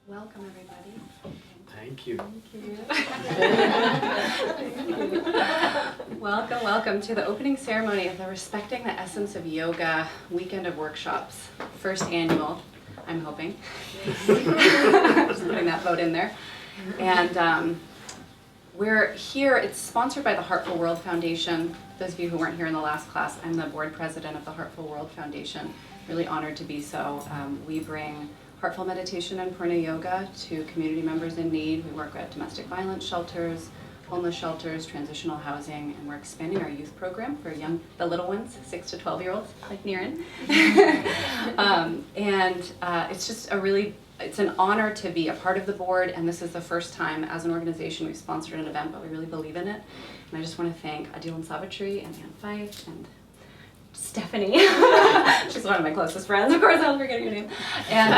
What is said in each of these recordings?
Welcome, everybody. Thank you. Welcome, welcome to the opening ceremony of the Respecting the Essence of Yoga weekend of workshops. First annual, I'm hoping. Just putting that vote in there. And we're here, it's sponsored by the Heartful World Foundation. Those of you who weren't here in the last class, I'm the board president of the Heartful World Foundation. Really honored to be so. We bring heartful meditation and purna yoga to community members in need. We work at domestic violence shelters, homeless shelters, transitional housing, and we're expanding our youth program for the little ones, 6 to 12-year-olds, like Niren. It's just it's an honor to be a part of the board, and this is the first time as an organization we've sponsored an event, but we really believe in it. And I just want to thank Adil and Savitri and Ann Fife and Stephanie. She's one of my closest friends, of course, I'll forget your name. And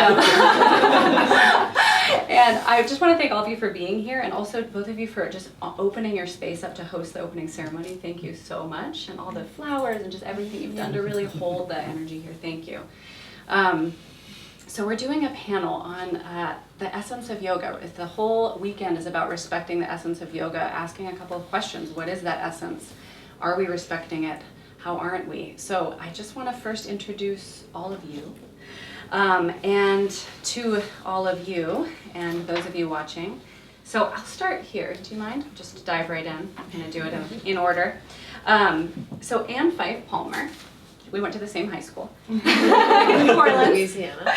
I just want to thank all of you for being here, and also both of you for just opening your space up to host the opening ceremony. Thank you so much, and all the flowers and just everything you've done to really hold the energy here. Thank you. So we're doing a panel on the essence of yoga. The whole weekend is about respecting the essence of yoga, asking a couple of questions. What is that essence? Are we respecting it? How aren't we? So I just want to first introduce all of you. And to all of you and those of you watching. So I'll start here. Do you mind? Just dive right in. I'm going to do it in order. So Ann Fife Palmer. We went to the same high school in New Orleans, Louisiana.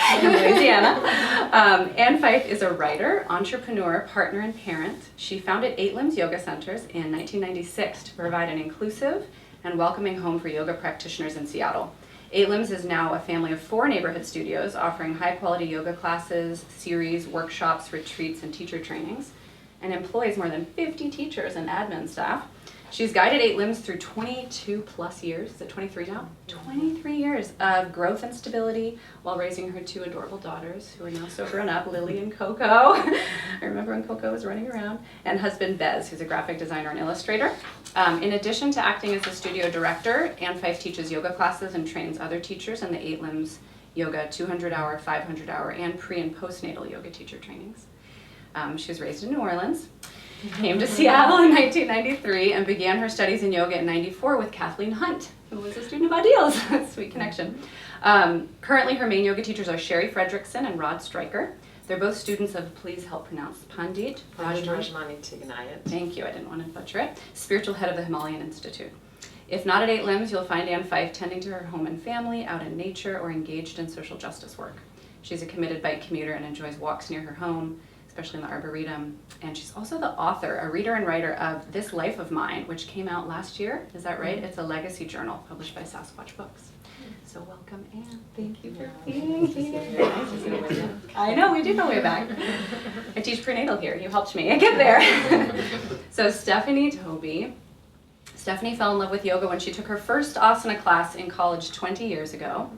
Ann Fife is a writer, entrepreneur, partner, and parent. She founded 8 Limbs Yoga Centers in 1996 to provide an inclusive and welcoming home for yoga practitioners in Seattle. 8 Limbs is now a family of 4 neighborhood studios offering high-quality yoga classes, series, workshops, retreats, and teacher trainings, and employs more than 50 teachers and admin staff. She's guided 8 Limbs through 22 plus years, is it 23 now? 23 years of growth and stability while raising her 2 adorable daughters who are now so grown up, Lily and Coco. I remember when Coco was running around. And husband Bez, who's a graphic designer and illustrator. In addition to acting as a studio director, Ann Fife teaches yoga classes and trains other teachers in the 8 Limbs Yoga 200-hour, 500-hour, and pre- and postnatal yoga teacher trainings. She was raised in New Orleans. Came to Seattle in 1993 and began her studies in yoga in 94 with Kathleen Hunt, who was a student of Adil's. Sweet connection. Currently, her main yoga teachers are Sherry Fredrickson and Rod Stryker. They're both students of, please help pronounce, Pandit Rajmani Tiganayat. Thank you, I didn't want to butcher it. Spiritual head of the Himalayan Institute. If not at 8 Limbs, you'll find Ann Fife tending to her home and family, out in nature, or engaged in social justice work. She's a committed bike commuter and enjoys walks near her home, especially in the Arboretum. And she's also the author, a reader and writer of This Life of Mine, which came out last year. Is that right? It's a legacy journal published by Sasquatch Books. So welcome, Ann. Thank you for being here. Nice to see you. I know, we do go way back. I teach prenatal here. You helped me get there. So Stephanie Toby. Stephanie fell in love with yoga when she took her first asana class in college 20 years ago.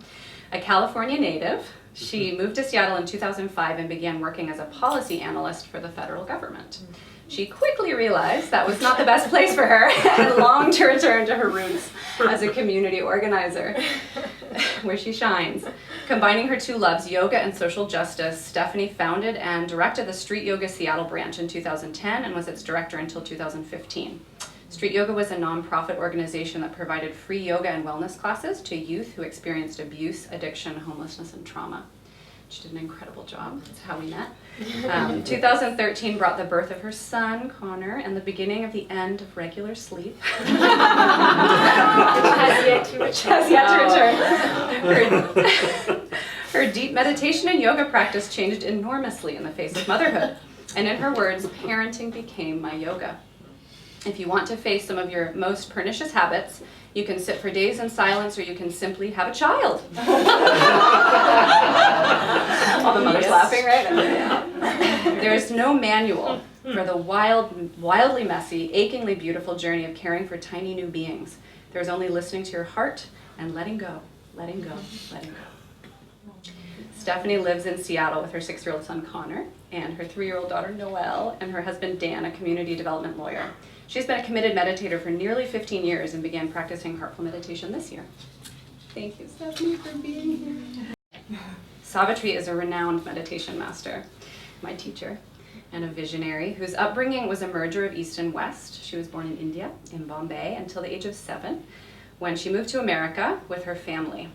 A California native, she moved to Seattle in 2005 and began working as a policy analyst for the federal government. She quickly realized that was not the best place for her and longed to return to her roots as a community organizer, where she shines. Combining her 2 loves, yoga and social justice, Stephanie founded and directed the Street Yoga Seattle branch in 2010 and was its director until 2015. Street Yoga was a nonprofit organization that provided free yoga and wellness classes to youth who experienced abuse, addiction, homelessness, and trauma. She did an incredible job. That's how we met. 2013 brought the birth of her son, Connor, and the beginning of the end of regular sleep. Which has yet to return. Her deep meditation and yoga practice changed enormously in the face of motherhood. And in her words, parenting became my yoga. If you want to face some of your most pernicious habits, you can sit for days in silence, or you can simply have a child. All the mothers laughing, right? There is no manual for the wildly messy, achingly beautiful journey of caring for tiny new beings. There's only listening to your heart and letting go, letting go, letting go. Stephanie lives in Seattle with her 6-year-old son, Connor, and her 3-year-old daughter, Noelle, and her husband, Dan, a community development lawyer. She's been a committed meditator for nearly 15 years and began practicing heartful meditation this year. Thank you, Stephanie, for being here. Savitri is a renowned meditation master. my teacher, and a visionary whose upbringing was a merger of East and West. She was born in India, in Bombay, until the age of 7, when she moved to America with her family.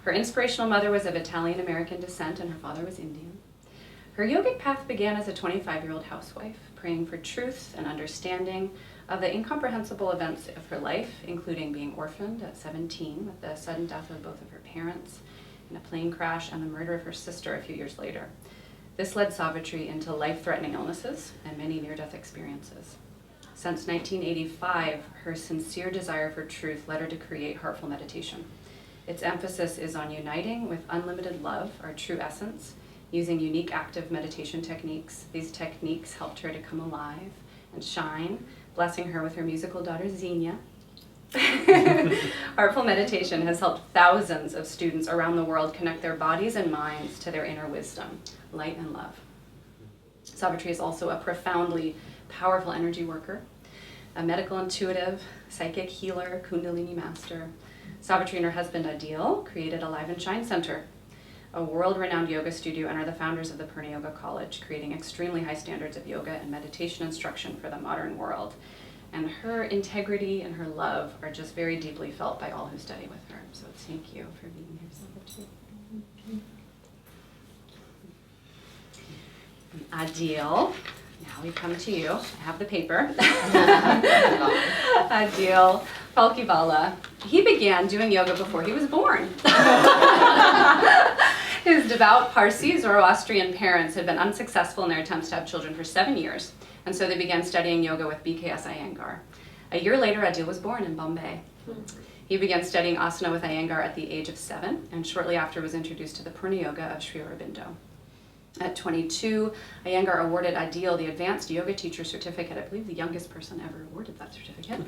Her inspirational mother was of Italian-American descent, and her father was Indian. Her yogic path began as a 25-year-old housewife, praying for truth and understanding of the incomprehensible events of her life, including being orphaned at 17 with the sudden death of both of her parents in a plane crash and the murder of her sister a few years later. This led Savitri into life-threatening illnesses and many near-death experiences. Since 1985, her sincere desire for truth led her to create Heartful Meditation. Its emphasis is on uniting with unlimited love, our true essence, using unique active meditation techniques. These techniques helped her to come alive and shine, blessing her with her musical daughter, Xenia. Heartful Meditation has helped thousands of students around the world connect their bodies and minds to their inner wisdom, light and love. Savitri is also a profoundly powerful energy worker, a medical intuitive, psychic healer, Kundalini master. Savitri and her husband, Adil, created Alive and Shine Center, a world-renowned yoga studio, and are the founders of the Purna Yoga College, creating extremely high standards of yoga and meditation instruction for the modern world. And her integrity and her love are just very deeply felt by all who study with her. So thank you for being here, Savitri. Adil, now we come to you. I have the paper. Adil Falkibala. He began doing yoga before he was born. His devout Parsi Zoroastrian parents had been unsuccessful in their attempts to have children for 7 years, and so they began studying yoga with BKS Iyengar. A year later, Adil was born in Bombay. He began studying asana with Iyengar at the age of 7, and shortly after was introduced to the Purna Yoga of Sri Aurobindo. At 22, Iyengar awarded Adil the Advanced Yoga Teacher Certificate, I believe the youngest person ever awarded that certificate.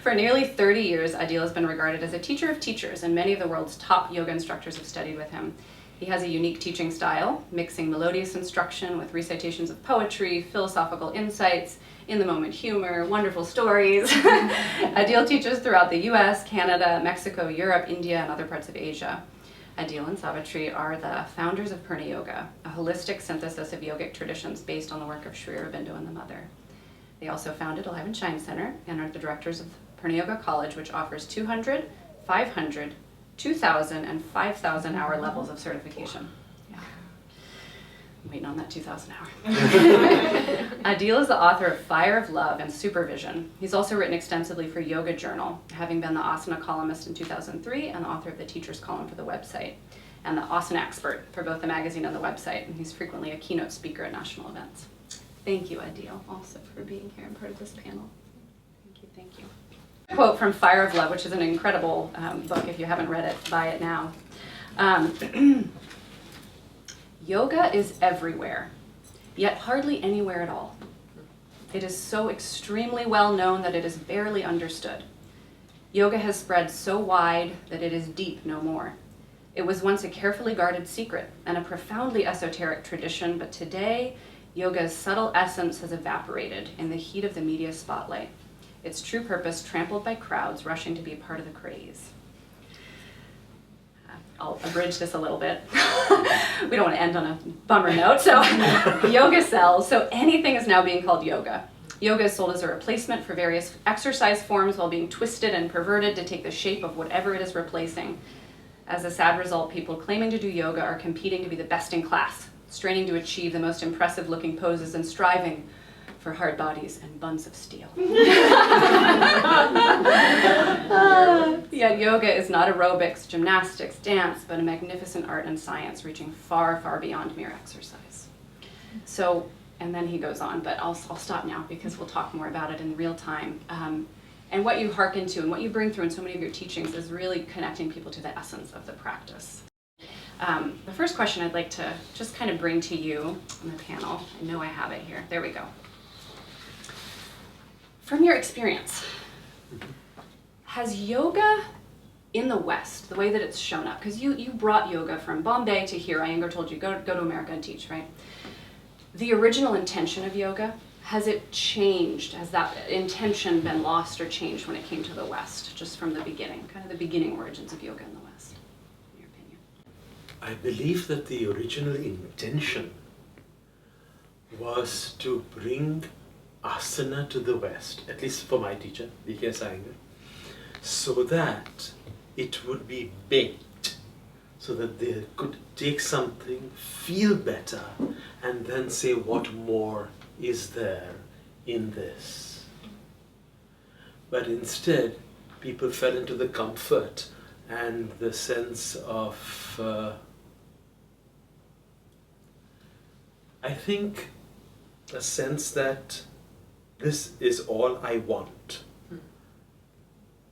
For nearly 30 years, Adil has been regarded as a teacher of teachers, and many of the world's top yoga instructors have studied with him. He has a unique teaching style, mixing melodious instruction with recitations of poetry, philosophical insights, in-the-moment humor, wonderful stories. Adil teaches throughout the US, Canada, Mexico, Europe, India, and other parts of Asia. Adil and Savitri are the founders of Purna Yoga, a holistic synthesis of yogic traditions based on the work of Sri Aurobindo and the Mother. They also founded Alive and Shine Center and are the directors of Purna Yoga College, which offers 200, 500, 2,000, and 5,000 hour levels of certification. Yeah. I'm waiting on that 2,000 hour. Adil is the author of Fire of Love and Supervision. He's also written extensively for Yoga Journal, having been the asana columnist in 2003 and the author of the teacher's column for the website, and the asana expert for both the magazine and the website, and he's frequently a keynote speaker at national events. Thank you, Adil, also for being here and part of this panel. Thank you. Quote from Fire of Love, which is an incredible book. If you haven't read it, buy it now. Yoga is everywhere, yet hardly anywhere at all. It is so extremely well known that it is barely understood. Yoga has spread so wide that it is deep no more. It was once a carefully guarded secret and a profoundly esoteric tradition, but today, yoga's subtle essence has evaporated in the heat of the media spotlight, its true purpose trampled by crowds rushing to be a part of the craze. I'll abridge this a little bit. We don't want to end on a bummer note. So yoga sells, so anything is now being called yoga. Yoga is sold as a replacement for various exercise forms while being twisted and perverted to take the shape of whatever it is replacing. As a sad result, people claiming to do yoga are competing to be the best in class, straining to achieve the most impressive looking poses and striving for hard bodies and buns of steel. Yet yoga is not aerobics, gymnastics, dance, but a magnificent art and science reaching far, far beyond mere exercise. So, and then he goes on, but I'll stop now because we'll talk more about it in real time. And what you hearken to and what you bring through in so many of your teachings is really connecting people to the essence of the practice. The first question I'd like to just kind of bring to you on the panel, I know I have it here, there we go. From your experience, has yoga in the West, the way that it's shown up, because you brought yoga from Bombay to here, Iyengar told you, go to America and teach, right? The original intention of yoga, has it changed? Has that intention been lost or changed when it came to the West, just from the beginning, kind of the beginning origins of yoga in the West, in your opinion? I believe that the original intention was to bring asana to the West, at least for my teacher, V.K. Iyengar, so that it would be baked, so that they could take something, feel better, and then say what more is there in this. But instead, people fell into the comfort and the sense of, I think, a sense that this is all I want.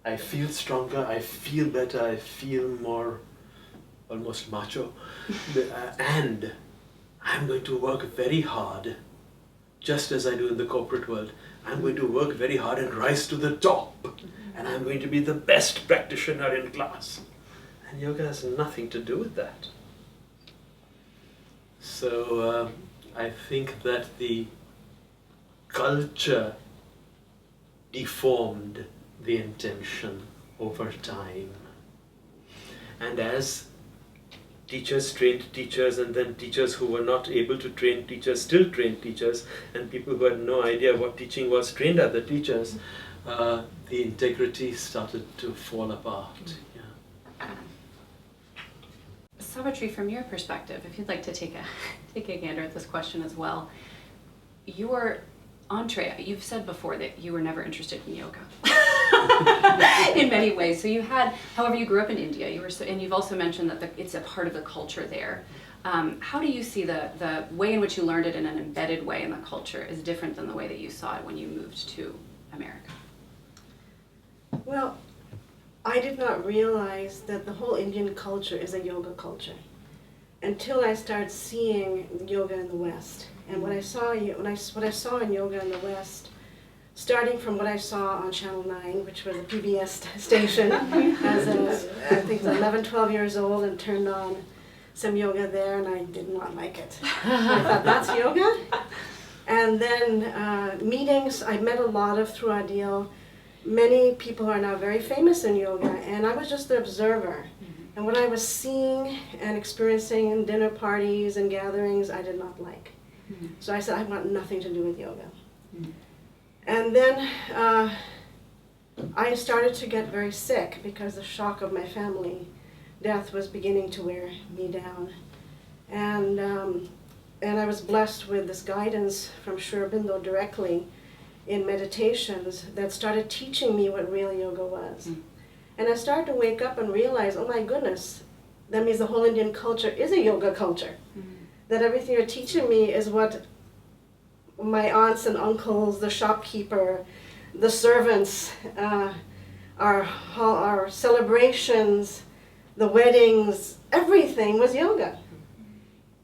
I feel stronger, I feel better, I feel more almost macho, and I'm going to work very hard, just as I do in the corporate world. I'm going to work very hard and rise to the top, and I'm going to be the best practitioner in class. And yoga has nothing to do with that. So I think that the culture deformed the intention over time. And as teachers trained teachers, and then teachers who were not able to train teachers still trained teachers, and people who had no idea what teaching was trained other teachers, the integrity started to fall apart. Yeah. Savitri, from your perspective, if you'd like to take a gander at this question as well, your entree, you've said before that you were never interested in yoga in many ways. So you had, however, you grew up in India. And you've also mentioned that it's a part of the culture there. How do you see the way in which you learned it in an embedded way in the culture is different than the way that you saw it when you moved to America? Well, I did not realize that the whole Indian culture is a yoga culture until I started seeing yoga in the West. And what I saw in yoga in the West, starting from what I saw on Channel 9, which was a PBS station, as I think 11, 12 years old, and turned on some yoga there, and I did not like it. I thought, that's yoga? And then meetings, I met a lot of through Adil, many people who are now very famous in yoga, and I was just the observer. And what I was seeing and experiencing in dinner parties and gatherings, I did not like. So I said, I want nothing to do with yoga. And then I started to get very sick because the shock of my family death was beginning to wear me down. And I was blessed with this guidance from Sri Aurobindo directly in meditations that started teaching me what real yoga was. And I started to wake up and realize, oh my goodness, that means the whole Indian culture is a yoga culture. That everything you're teaching me is what my aunts and uncles, the shopkeeper, the servants, our celebrations, the weddings, everything was yoga.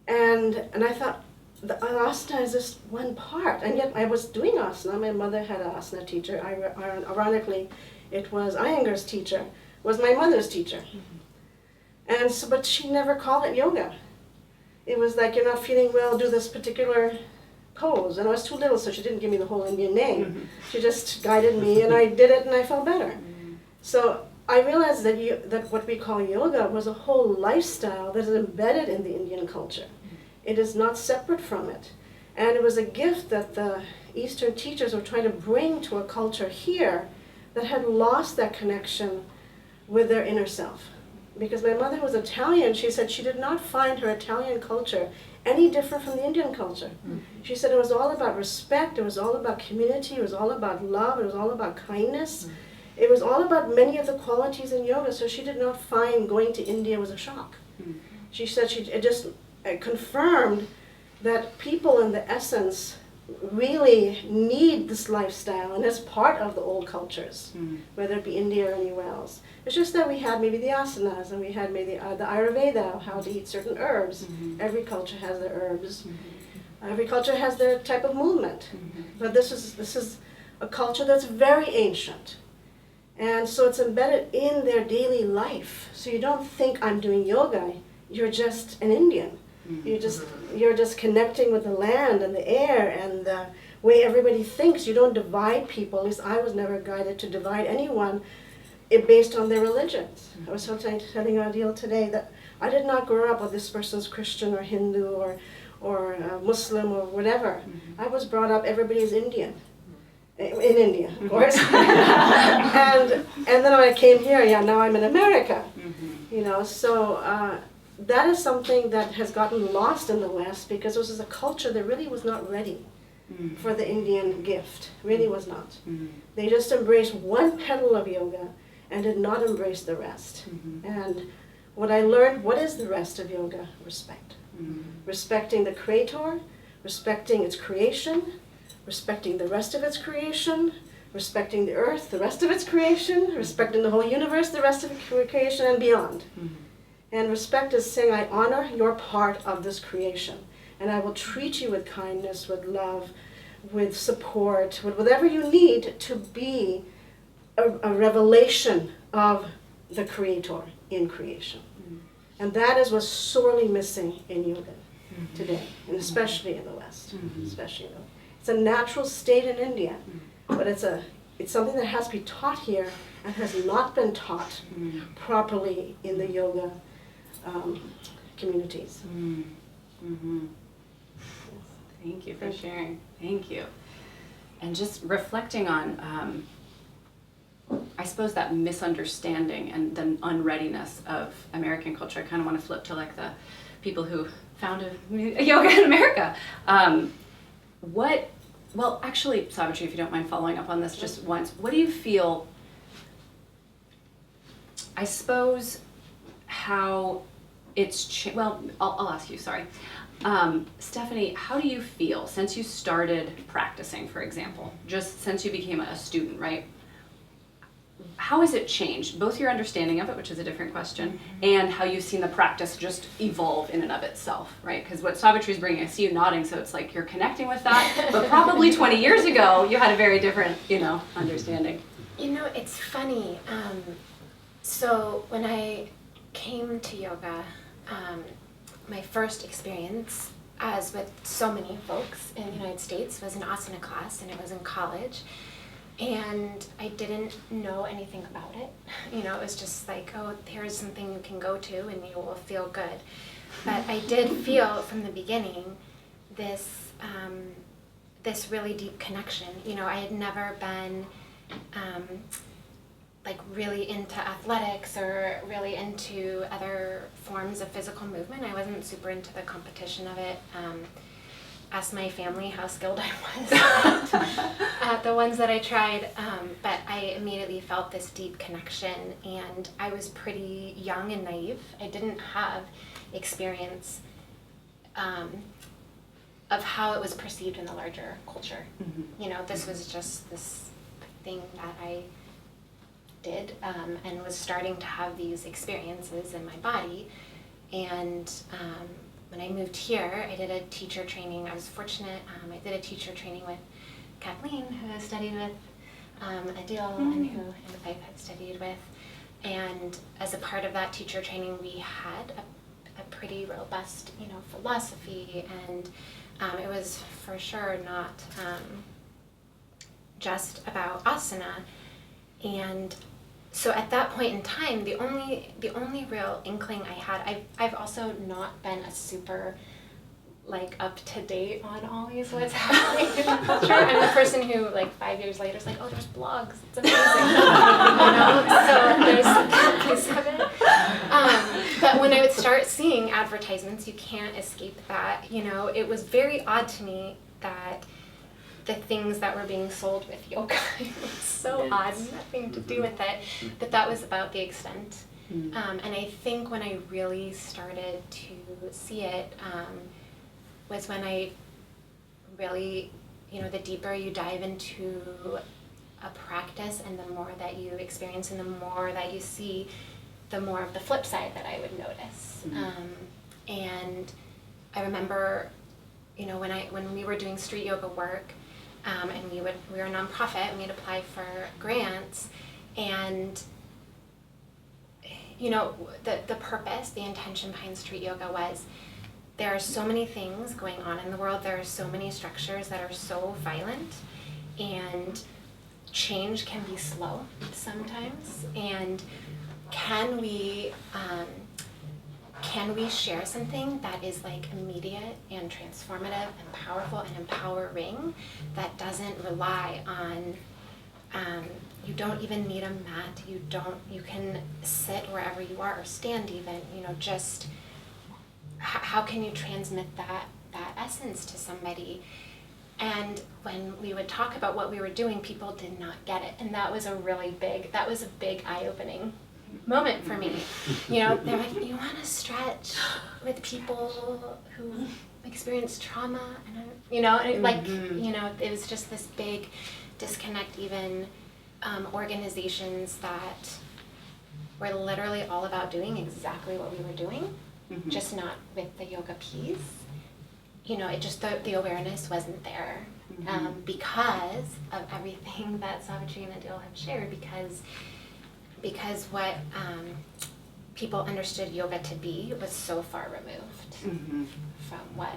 And I thought, the asana is just one part, and yet I was doing asana. My mother had an asana teacher. Ironically, it was Iyengar's teacher, was my mother's teacher. And so, but she never called it yoga. It was like, you're not feeling well, do this particular pose. And I was too little, so she didn't give me the whole Indian name. She just guided me, and I did it, and I felt better. So I realized that what we call yoga was a whole lifestyle that is embedded in the Indian culture. It is not separate from it. And it was a gift that the Eastern teachers were trying to bring to a culture here that had lost that connection with their inner self. Because my mother was Italian, she said she did not find her Italian culture any different from the Indian culture. She said it was all about respect, it was all about community, it was all about love, it was all about kindness. It was all about many of the qualities in yoga, so she did not find going to India was a shock. She said it just confirmed that people in the essence really need this lifestyle, and it's part of the old cultures, whether it be India or anywhere else. It's just that we had maybe the asanas, and we had maybe the Ayurveda, how to eat certain herbs. Every culture has their herbs. Every culture has their type of movement. But this is a culture that's very ancient. And so it's embedded in their daily life. So you don't think I'm doing yoga, you're just an Indian. You're just connecting with the land and the air and the way everybody thinks. You don't divide people. At least I was never guided to divide anyone based on their religions. I was telling Adil today that I did not grow up with this person's Christian or Hindu or Muslim or whatever. I was brought up, everybody's Indian. In India, of course. and then when I came here, now I'm in America. You know, so that is something that has gotten lost in the West because this is a culture that really was not ready for the Indian gift. Really was not. They just embraced one petal of yoga and did not embrace the rest. And what I learned, what is the rest of yoga? Respect. Respecting the Creator, respecting its creation, respecting the rest of its creation, respecting the earth, the rest of its creation, respecting the whole universe, the rest of its creation, and beyond. And respect is saying, I honor your part of this creation, and I will treat you with kindness, with love, with support, with whatever you need to be a revelation of the Creator in creation. And that is what's sorely missing in yoga today, and especially in the West. Especially in the West. It's a natural state in India, but it's something that has to be taught here and has not been taught properly in the yoga communities. Thank you for sharing. Thank you. And just reflecting on, I suppose, that misunderstanding and the unreadiness of American culture. I kind of want to flip to like the people who founded yoga in America. Well, actually, Savitri, if you don't mind following up on this just once, what do you feel, I suppose, how it's, I'll ask you, sorry. Stephanie, how do you feel since you started practicing, for example, just since you became a student, right? How has it changed, both your understanding of it, which is a different question, and how you've seen the practice just evolve in and of itself, right? Because what Savitri's bringing, I see you nodding, so it's like you're connecting with that, but probably 20 years ago, you had a very different, understanding. You know, it's funny. So when I came to yoga, my first experience, as with so many folks in the United States, was an asana class, and it was in college. And I didn't know anything about it. It was just like, oh, here's something you can go to and you will feel good. But I did feel from the beginning this this really deep connection. I had never been like really into athletics or really into other forms of physical movement. I wasn't super into the competition of it. Asked my family how skilled I was at the ones that I tried, but I immediately felt this deep connection, and I was pretty young and naive. I didn't have experience of how it was perceived in the larger culture. This was just this thing that I did, and was starting to have these experiences in my body, and when I moved here, I did a teacher training. I was fortunate. I did a teacher training with Kathleen, who I studied with, Adil, and who I had studied with. And as a part of that teacher training, we had a pretty robust, philosophy, and it was for sure not just about asana. And so at that point in time, the only real inkling I had, I've also not been a super up to date on always what's happening in the culture. I'm the person who 5 years later is like, oh, there's blogs, it's amazing, so there's that piece of it. But when I would start seeing advertisements, you can't escape that. It was very odd to me that the things that were being sold with yoga. It was so odd, nothing to do with it, but that was about the extent. And I think when I really started to see it was when I really, the deeper you dive into a practice and the more that you experience and the more that you see, the more of the flip side that I would notice. And I remember, when we were doing street yoga work, and we were a nonprofit, and we'd apply for grants, and the purpose, the intention behind street yoga was, there are so many things going on in the world, there are so many structures that are so violent, and change can be slow sometimes, and can can we share something that is like immediate and transformative and powerful and empowering that doesn't rely on, you don't even need a mat, you can sit wherever you are or stand even, just how can you transmit that essence to somebody? And when we would talk about what we were doing, people did not get it. And that was a big eye-opening moment for me. They're like, you want to stretch with people who experience trauma? And it was just this big disconnect, even organizations that were literally all about doing exactly what we were doing, just not with the yoga piece. It just, the awareness wasn't there because of everything that Savitri and Adil have shared, because what people understood yoga to be was so far removed from what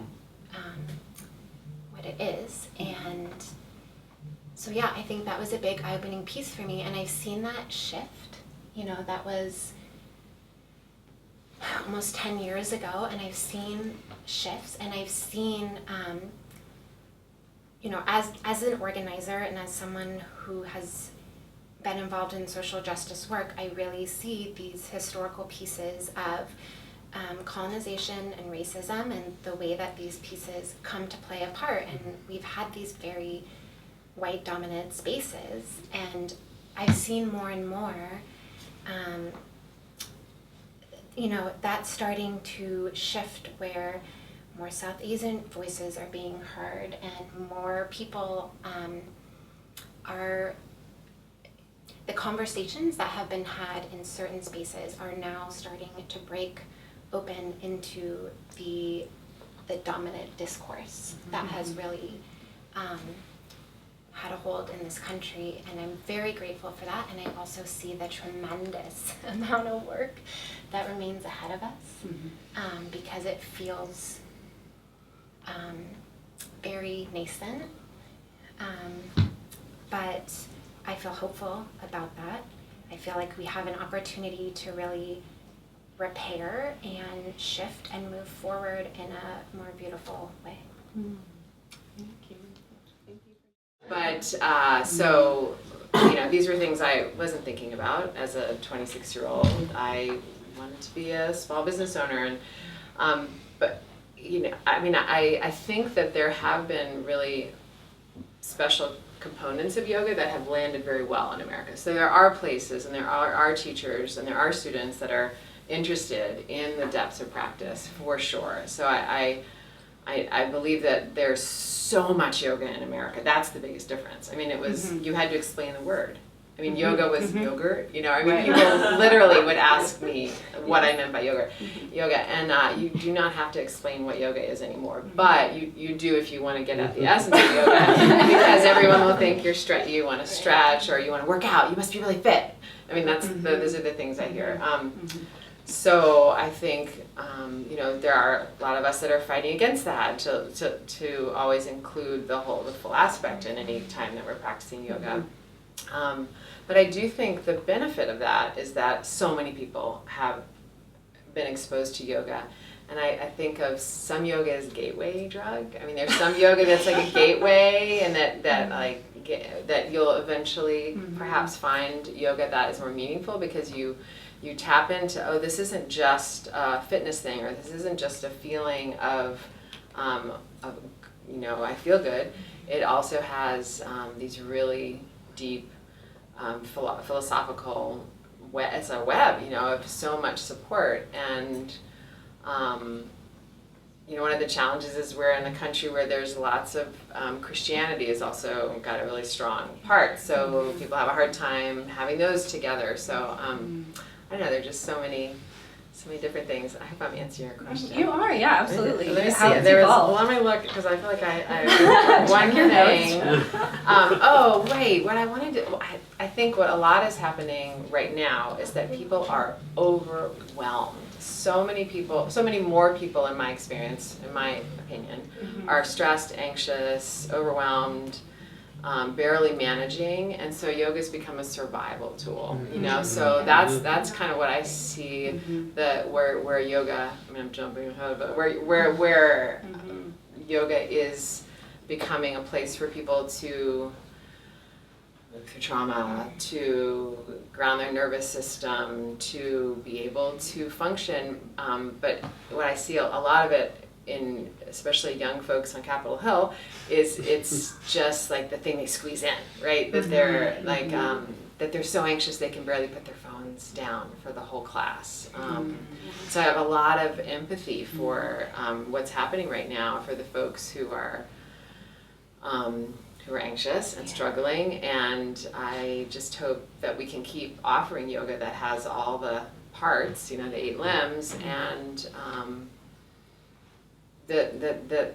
it is. And so yeah, I think that was a big eye-opening piece for me, and I've seen that shift. That was almost 10 years ago, and I've seen shifts, and I've seen, as an organizer and as someone who has been involved in social justice work, I really see these historical pieces of colonization and racism and the way that these pieces come to play a part. And we've had these very white dominant spaces, and I've seen more and more that's starting to shift, where more South Asian voices are being heard, and more people the conversations that have been had in certain spaces are now starting to break open into the dominant discourse that has really had a hold in this country, and I'm very grateful for that. And I also see the tremendous amount of work that remains ahead of us, because it feels very nascent, but I feel hopeful about that. I feel like we have an opportunity to really repair and shift and move forward in a more beautiful way. Thank you. But these were things I wasn't thinking about as a 26-year-old. I wanted to be a small business owner, and I think that there have been really special components of yoga that have landed very well in America. So there are places, and there are teachers, and there are students that are interested in the depths of practice, for sure. So I believe that there's so much yoga in America. That's the biggest difference. It was, you had to explain the word. Yoga was yogurt, Right. People literally would ask me what I meant by yoga, and you do not have to explain what yoga is anymore, but you do if you want to get at the essence of yoga, because everyone will think you want to stretch, or you want to work out, you must be really fit. Those are the things I hear. So I think, there are a lot of us that are fighting against that, to always include the full aspect in any time that we're practicing yoga. But I do think the benefit of that is that so many people have been exposed to yoga. And I think of some yoga as a gateway drug. There's some yoga that's like a gateway, and that you'll eventually perhaps find yoga that is more meaningful, because you tap into, this isn't just a fitness thing, or this isn't just a feeling of I feel good. It also has these really deep philosophical it's a web, of so much support. And one of the challenges is we're in a country where there's lots of Christianity has also got a really strong part, so people have a hard time having those together. So I don't know, there are just so many different things. I hope I'm answering your question. You are, yeah, absolutely. Let me see. Let me look, because I feel like I one thing. What I wanted to, I think what a lot is happening right now is that people are overwhelmed. So many more people, in my experience, in my opinion, are stressed, anxious, overwhelmed, barely managing, and so yoga's become a survival tool, you know. So that's kind of what I see, that where yoga, I mean, I'm jumping ahead, but where yoga is becoming a place for people to move through trauma, to ground their nervous system, to be able to function. But what I see a lot of it in, especially young folks on Capitol Hill, is it's just like the thing they squeeze in, right? That they're like, that they're so anxious they can barely put their phones down for the whole class. So I have a lot of empathy for what's happening right now for the folks who are anxious and struggling, and I just hope that we can keep offering yoga that has all the parts, you know, the 8 limbs, and that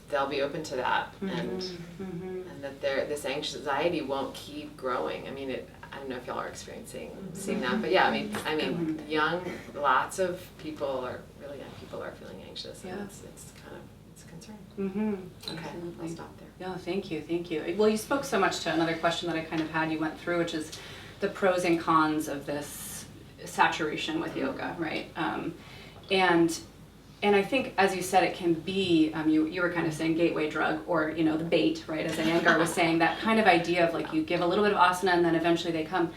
they'll be open to that, and that this anxiety won't keep growing. I mean, I don't know if y'all are seeing that, but yeah, I mean, lots of people really young people are feeling anxious, and it's a concern. Okay, I'll stop there. No, thank you. Well, you spoke so much to another question that I kind of had you went through, which is the pros and cons of this saturation with yoga, right? And I think, as you said, it can be, you were kind of saying gateway drug, or, you know, the bait, right? As Iyengar was saying, that kind of idea of like you give a little bit of asana and then eventually they come.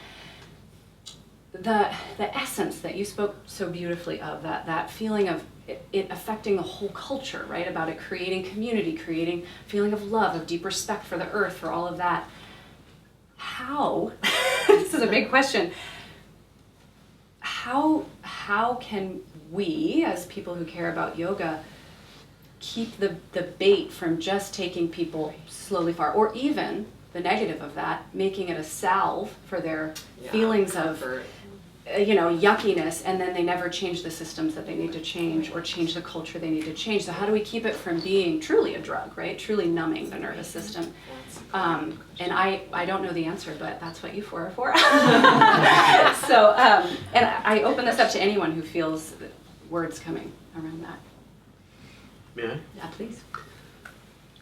The essence that you spoke so beautifully of, that feeling of it affecting the whole culture, right? About it creating community, creating feeling of love, of deep respect for the earth, for all of that. How, this is a big question, how can we, as people who care about yoga, keep the bait from just taking people slowly far, or even the negative of that, making it a salve for their feelings of yuckiness, and then they never change the systems that they need to change, or change the culture they need to change. So how do we keep it from being truly a drug, right? Truly numbing the nervous system. And I don't know the answer, but that's what you four are for. So, and I open this up to anyone who feels words coming around that. May I? Yeah, please.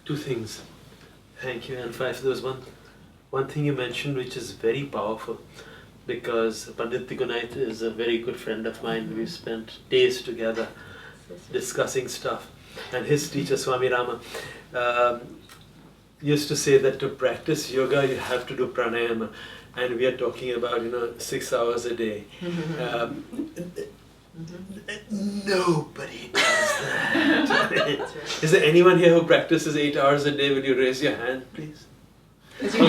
2 things. Thank you, and 5 of those. One thing you mentioned, which is very powerful, because Pandit Tigunait is a very good friend of mine. We've spent days together discussing stuff. And his teacher, Swami Rama, used to say that to practice yoga, you have to do pranayama. And we are talking about, 6 hours a day. Nobody does that. Is there anyone here who practices 8 hours a day? Will you raise your hand, please? You can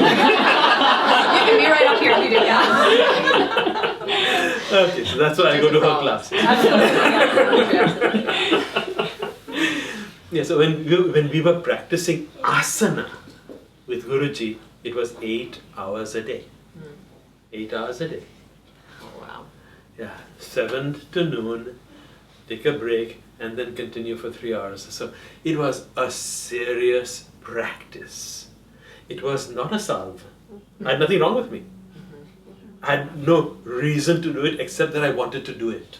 be right up here if you do that. Okay, so that's why I go to her class. Yeah, so when we were practicing asana with Guruji, it was 8 hours a day. 8 hours a day. Oh, wow. Yeah, 7 to noon, take a break, and then continue for 3 hours. So it was a serious practice. It was not a salve. I had nothing wrong with me. I had no reason to do it except that I wanted to do it.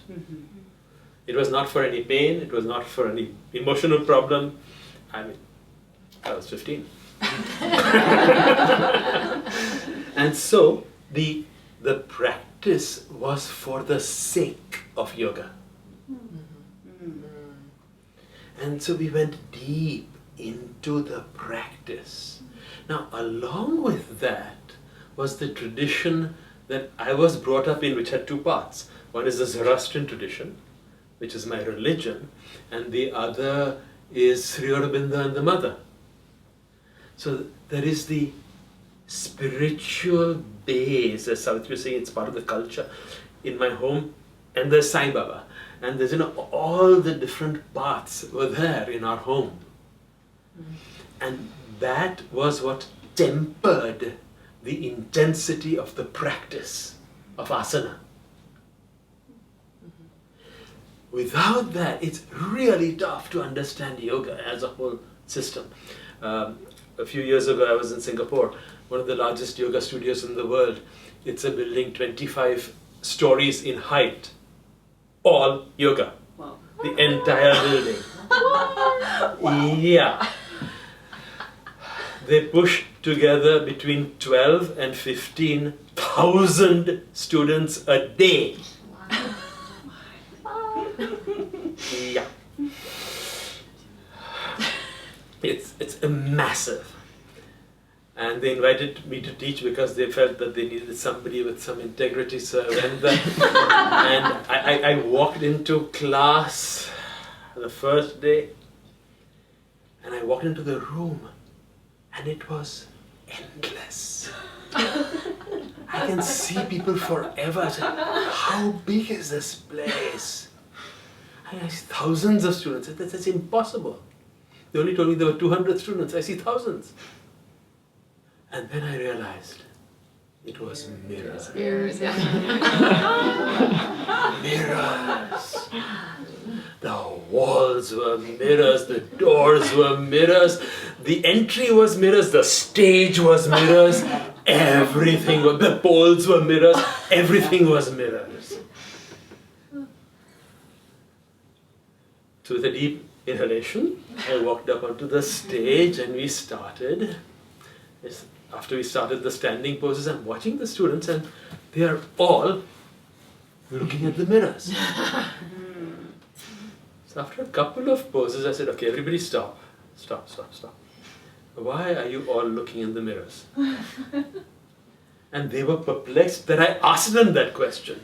It was not for any pain. It was not for any emotional problem. I was 15. And so the practice was for the sake of yoga. And so we went deep into the practice. Now, along with that was the tradition that I was brought up in, which had 2 parts. One is the Zoroastrian tradition, which is my religion, and the other is Sri Aurobindo and the Mother. So there is the spiritual base, as Savitri was saying, it's part of the culture in my home, and there's Sai Baba, and there's all the different paths were there in our home, and that was what tempered the intensity of the practice of asana. Without that, it's really tough to understand yoga as a whole system. A few years ago, I was in Singapore, one of the largest yoga studios in the world. It's a building 25 stories in height, all yoga. Wow. The entire building. Wow. Yeah. They push together between 12 and 15,000 students a day. Yeah. It's a massive. And they invited me to teach because they felt that they needed somebody with some integrity. So I went there. And I walked into class the first day. And I walked into the room. And it was endless. I can see people forever. I said, how big is this place? I see thousands of students. That's impossible. They only told me there were 200 students. I see thousands. And then I realized it was mirrors. Mirrors, yeah. Mirrors. The walls were mirrors, the doors were mirrors, the entry was mirrors, the stage was mirrors, everything was, the poles were mirrors, everything was mirrors. So with a deep inhalation, I walked up onto the stage and we started. After we started the standing poses, I'm watching the students and they are all looking at the mirrors. So after a couple of poses, I said, okay, everybody stop. Stop. Why are you all looking in the mirrors? And they were perplexed that I asked them that question.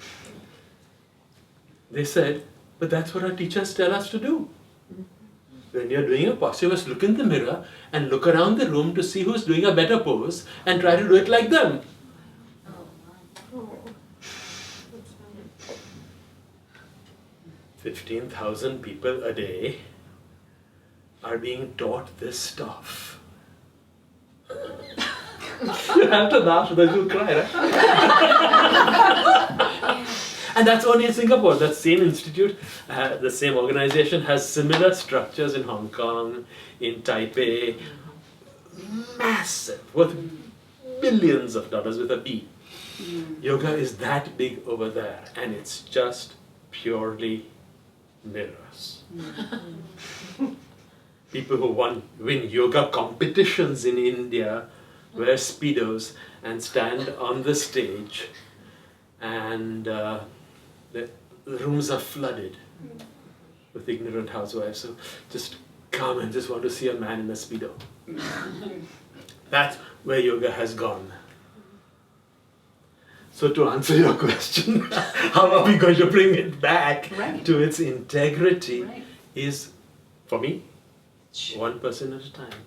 They said, but that's what our teachers tell us to do. When you're doing a pose, you must look in the mirror and look around the room to see who's doing a better pose and try to do it like them. 15,000 people a day are being taught this stuff. You have to laugh, otherwise you'll cry, right? And that's only in Singapore. That same institute, the same organization has similar structures in Hong Kong, in Taipei. Massive, worth billions of dollars with a B. Yoga is that big over there, and it's just purely mirrors. People who win yoga competitions in India wear speedos and stand on the stage, and the rooms are flooded with ignorant housewives who just come and just want to see a man in a speedo. That's where yoga has gone. So to answer your question, how are we going to bring it back to its integrity is, for me, one person at a time.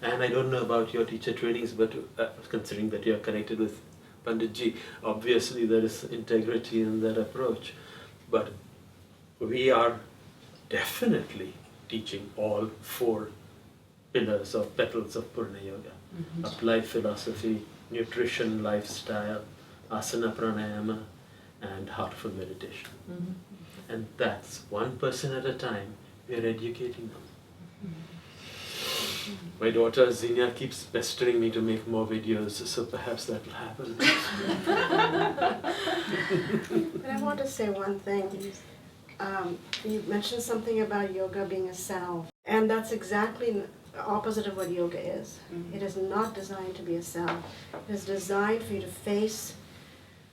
And I don't know about your teacher trainings, but considering that you are connected with Panditji, obviously there is integrity in that approach. But we are definitely teaching all 4 pillars or petals of Purna Yoga. Applied philosophy, nutrition, lifestyle, asana pranayama, and heartful meditation. And that's one person at a time, we are educating them. My daughter Zinnia keeps pestering me to make more videos, so perhaps that will happen. But I want to say one thing. You mentioned something about yoga being a salve, and that's exactly the opposite of what yoga is. It is not designed to be a salve. It is designed for you to face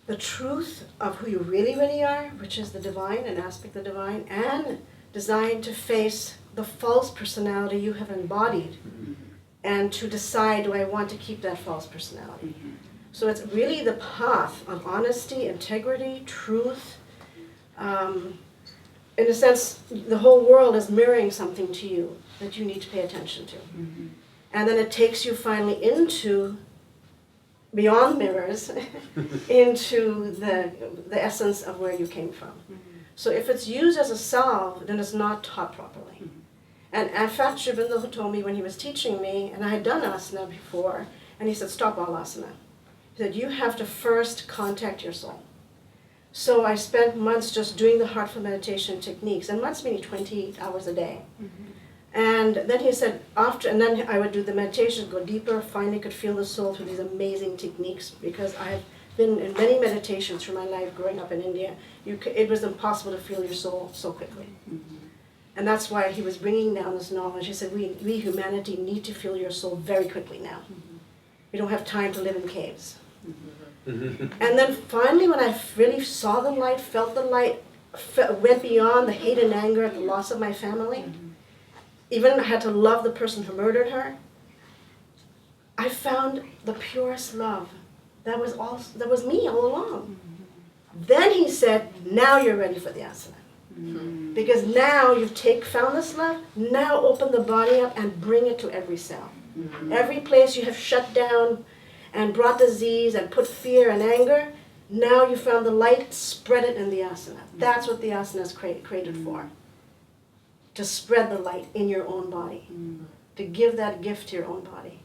the truth of who you really, really are, which is the divine, an aspect of the divine, and designed to face the false personality you have embodied, and to decide, do I want to keep that false personality? So it's really the path of honesty, integrity, truth. In a sense, the whole world is mirroring something to you that you need to pay attention to. And then it takes you finally into, beyond mirrors, into the essence of where you came from. So if it's used as a salve, then it's not taught properly. And in fact, Sri Aurobindo told me when he was teaching me, and I had done asana before, and he said, stop all asana. He said, you have to first contact your soul. So I spent months just doing the heartful meditation techniques, and months meaning 20 hours a day. And then he said, and then I would do the meditation, go deeper, finally could feel the soul through these amazing techniques, because I have been in many meditations through my life growing up in India. It was impossible to feel your soul so quickly. And that's why he was bringing down this knowledge. He said, we humanity need to feel your soul very quickly now. We don't have time to live in caves. And then finally, when I really saw the light, felt the light, went beyond the hate and anger at the loss of my family, even I had to love the person who murdered her, I found the purest love. That was me all along. Then he said, now you're ready for the asana. Because now you've found this love, now open the body up and bring it to every cell. Every place you have shut down and brought disease and put fear and anger, now you found the light, spread it in the asana. That's what the asana is created for. To spread the light in your own body. To give that gift to your own body.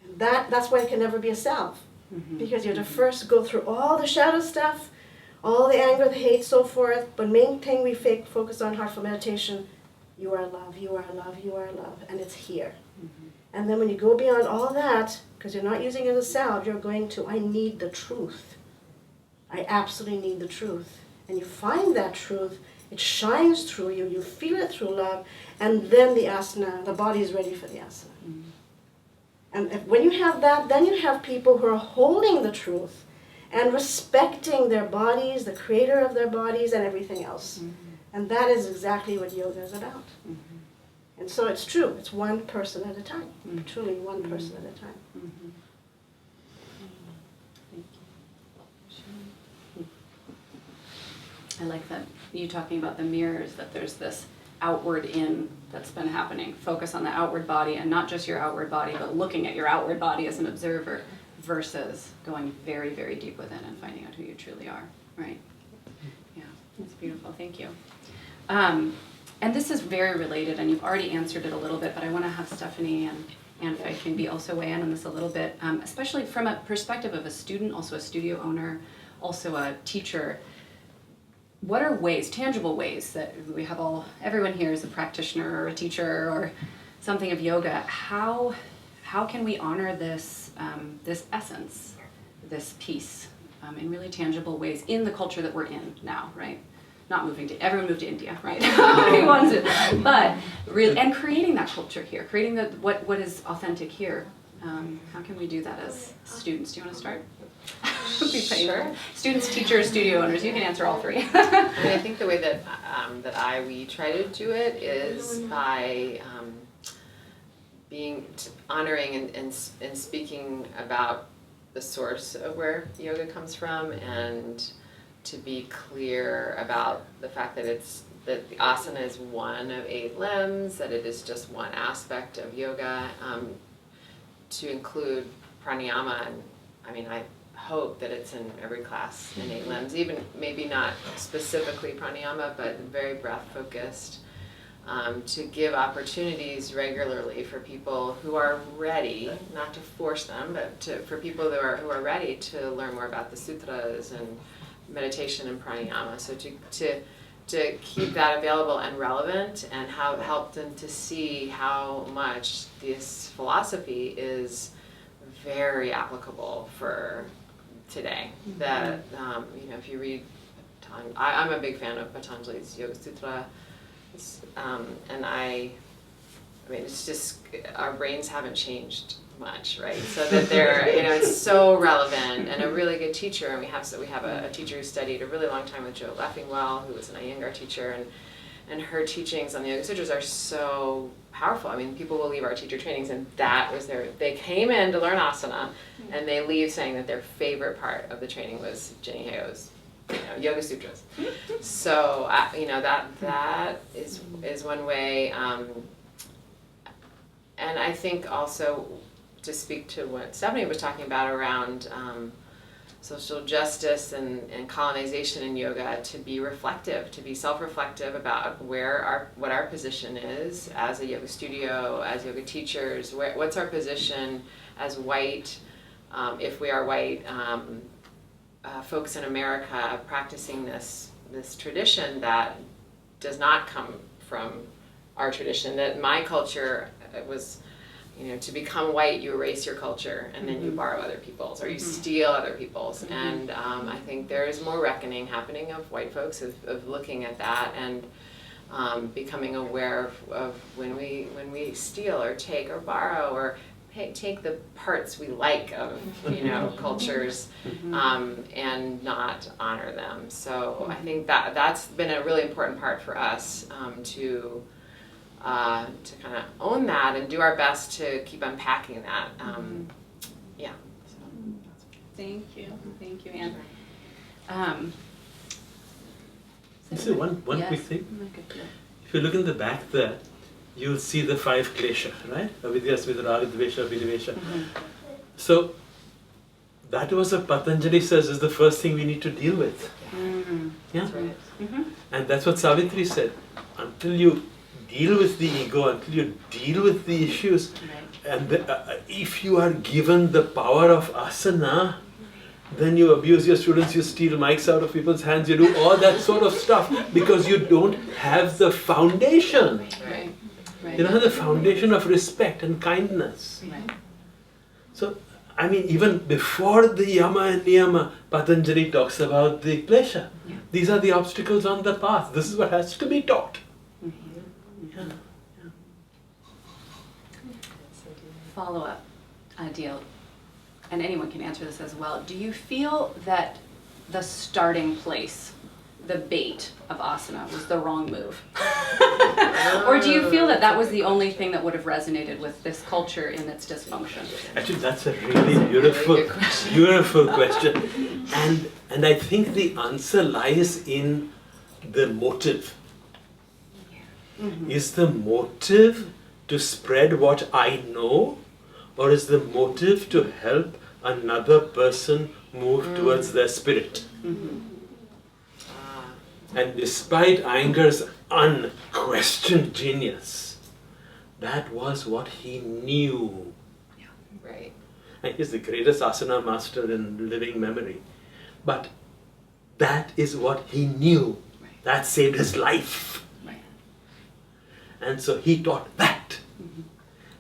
And that's why it can never be a self. Because you have to first go through all the shadow stuff, all the anger, the hate, so forth. But main thing we focus on heartful meditation, you are love, you are love, you are love. And it's here. And then when you go beyond all that, because you're not using it as a salve, you're going to, I need the truth. I absolutely need the truth. And you find that truth, it shines through you, you feel it through love, and then the asana, the body is ready for the asana. And when you have that, then you have people who are holding the truth and respecting their bodies, the creator of their bodies, and everything else. And that is exactly what yoga is about. And so it's true, it's one person at a time, truly one person at a time. Thank you. I like that you talking about the mirrors, that there's this outward in that's been happening. Focus on the outward body, and not just your outward body, but looking at your outward body as an observer versus going very, very deep within and finding out who you truly are, right? Yeah, that's beautiful, thank you. And this is very related, and you've already answered it a little bit, but I want to have Stephanie and Faye can be also weigh in on this a little bit, especially from a perspective of a student, also a studio owner, also a teacher. What are ways, tangible ways, that we have everyone here is a practitioner or a teacher or something of yoga. How can we honor this this essence, this piece, in really tangible ways in the culture that we're in now, right? Not everyone moved to India, right? Everyone wants it. But really, and creating that culture here, creating what is authentic here. How can we do that as students? Do you want to start? Sure. Students, teachers, studio owners, you can answer all three. I think the way that we try to do it is by honoring and speaking about the source of where yoga comes from, and to be clear about the fact that that the asana is one of 8 limbs, that it is just one aspect of yoga, to include pranayama. And I mean, I hope that it's in every class in 8 limbs, even maybe not specifically pranayama, but very breath focused, to give opportunities regularly for people who are ready, not to force them, but for people who are ready to learn more about the sutras and meditation and pranayama. So to keep that available and relevant, and help them to see how much this philosophy is very applicable for today. That if you read, I'm a big fan of Patanjali's Yoga Sutra, and I mean, it's just our brains haven't changed much, right? So that they're, it's so relevant, and a really good teacher. And we have a teacher who studied a really long time with Joe Leffingwell, who was an Iyengar teacher, and her teachings on the Yoga Sutras are so powerful. I mean, people will leave our teacher trainings, and that was they came in to learn asana, and they leave saying that their favorite part of the training was Jenny Hayo's Yoga Sutras. So that is one way, and I think also, to speak to what Stephanie was talking about around social justice and colonization in yoga, to be reflective, to be self-reflective about what our position is as a yoga studio, as yoga teachers. What's our position as white, if we are white, folks in America practicing this tradition that does not come from our tradition. That my culture was, to become white, you erase your culture, and then you borrow other people's, or you steal other people's. And I think there is more reckoning happening of white folks of looking at that, and becoming aware of when we steal or take or borrow or take the parts we like of, cultures, and not honor them. So I think that's been a really important part for us, to kind of own that and do our best to keep unpacking that. Yeah. So. Thank you, Anne. So one Yes. quick thing. Oh my goodness. If you look in the back there, you'll see the 5 klesha, right? Avidya, smita, raga, dvesha, vinivesha. So that was what Patanjali says is the first thing we need to deal with. Yeah? That's right. And that's what Savitri said. Until you deal with the ego, until you deal with the issues, and if you are given the power of asana, then you abuse your students, you steal mics out of people's hands, you do all that sort of stuff because you don't have the foundation. Right. Right. You don't have the foundation of respect and kindness. Right. So, I mean, even before the yama and niyama, Patanjali talks about the klesha. Yeah. These are the obstacles on the path. This is what has to be taught. Yeah. Follow-up, Adil, and anyone can answer this as well. Do you feel that the starting place, the bait of asana, was the wrong move? Or do you feel that that was the only thing that would have resonated with this culture in its dysfunction? Actually, that's a really beautiful, really good question. beautiful question. And I think the answer lies in the motive. Is the motive to spread what I know, or is the motive to help another person move towards their spirit? And despite Iyengar's unquestioned genius, that was what he knew. Right. And he's the greatest asana master in living memory. But that is what he knew. That saved his life. Right. And so he taught that.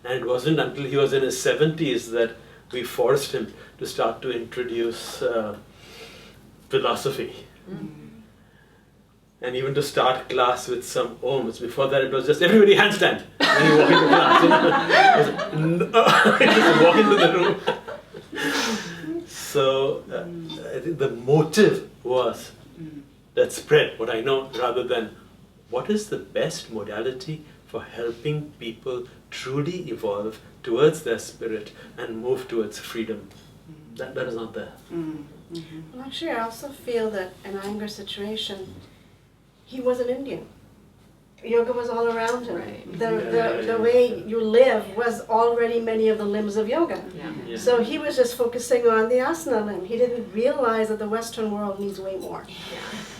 And it wasn't until he was in his 70s that we forced him to start to introduce philosophy. And even to start class with some ohms. Before that it was just everybody handstand. When you walk into class, just walk into the room. So I think the motive was that spread what I know rather than what is the best modality for helping people truly evolve towards their spirit and move towards freedom. That is not there. Well, actually, I also feel that in Iyengar's situation, he was an Indian. Yoga was all around him. Right. The way you live was already many of the limbs of yoga. Yeah. So he was just focusing on the asana limb. He didn't realize that the Western world needs way more.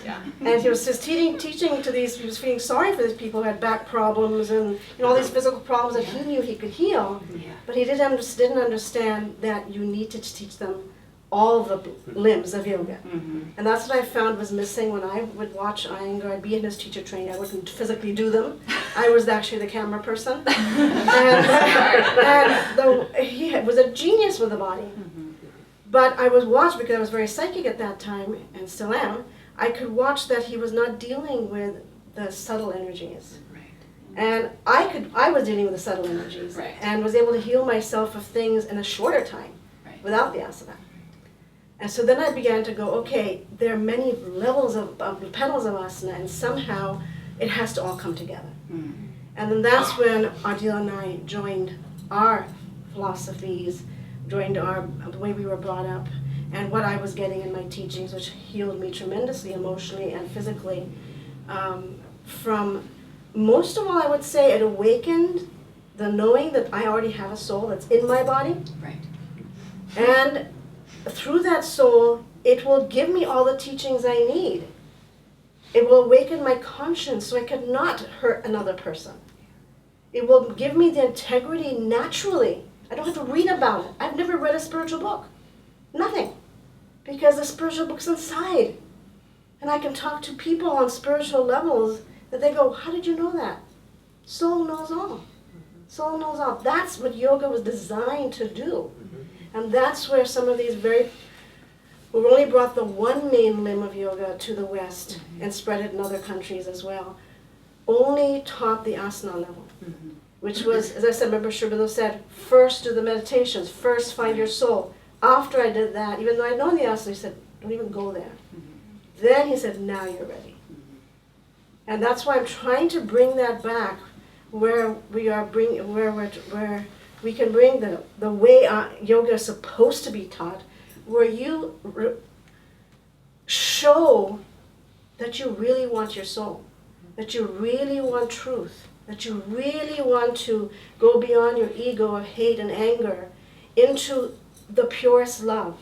Yeah. And he was just teaching to these, he was feeling sorry for these people who had back problems and all these physical problems that he knew he could heal. But he didn't understand that you need to teach them all the limbs of yoga. And that's what I found was missing when I would watch Iyengar. I'd be in his teacher training. I wouldn't physically do them. I was actually the camera person. He was a genius with the body. But I was watched because I was very psychic at that time, and still am. I could watch that he was not dealing with the subtle energies. And I was dealing with the subtle energies and was able to heal myself of things in a shorter time without the asana. And so then I began to go, okay, there are many levels of petals of asana, and somehow it has to all come together. And then that's when Adil and I joined our philosophies, joined the way we were brought up, and what I was getting in my teachings, which healed me tremendously emotionally and physically. From most of all, I would say it awakened the knowing that I already have a soul that's in my body. And through that soul, it will give me all the teachings I need. It will awaken my conscience so I could not hurt another person. It will give me the integrity naturally. I don't have to read about it. I've never read a spiritual book. Nothing. Because the spiritual book's inside. And I can talk to people on spiritual levels that they go, how did you know that? Soul knows all. Soul knows all. That's what yoga was designed to do. And that's where some of these we've only brought the one main limb of yoga to the West and spread it in other countries as well. only taught the asana level, which was, as I said, remember Sri Aurobindo said, first do the meditations, first find your soul. After I did that, even though I'd known the asana, he said, don't even go there. Then he said, now you're ready. And that's why I'm trying to bring that back, where we are where we can bring the way yoga is supposed to be taught, where you show that you really want your soul, that you really want truth, that you really want to go beyond your ego of hate and anger into the purest love,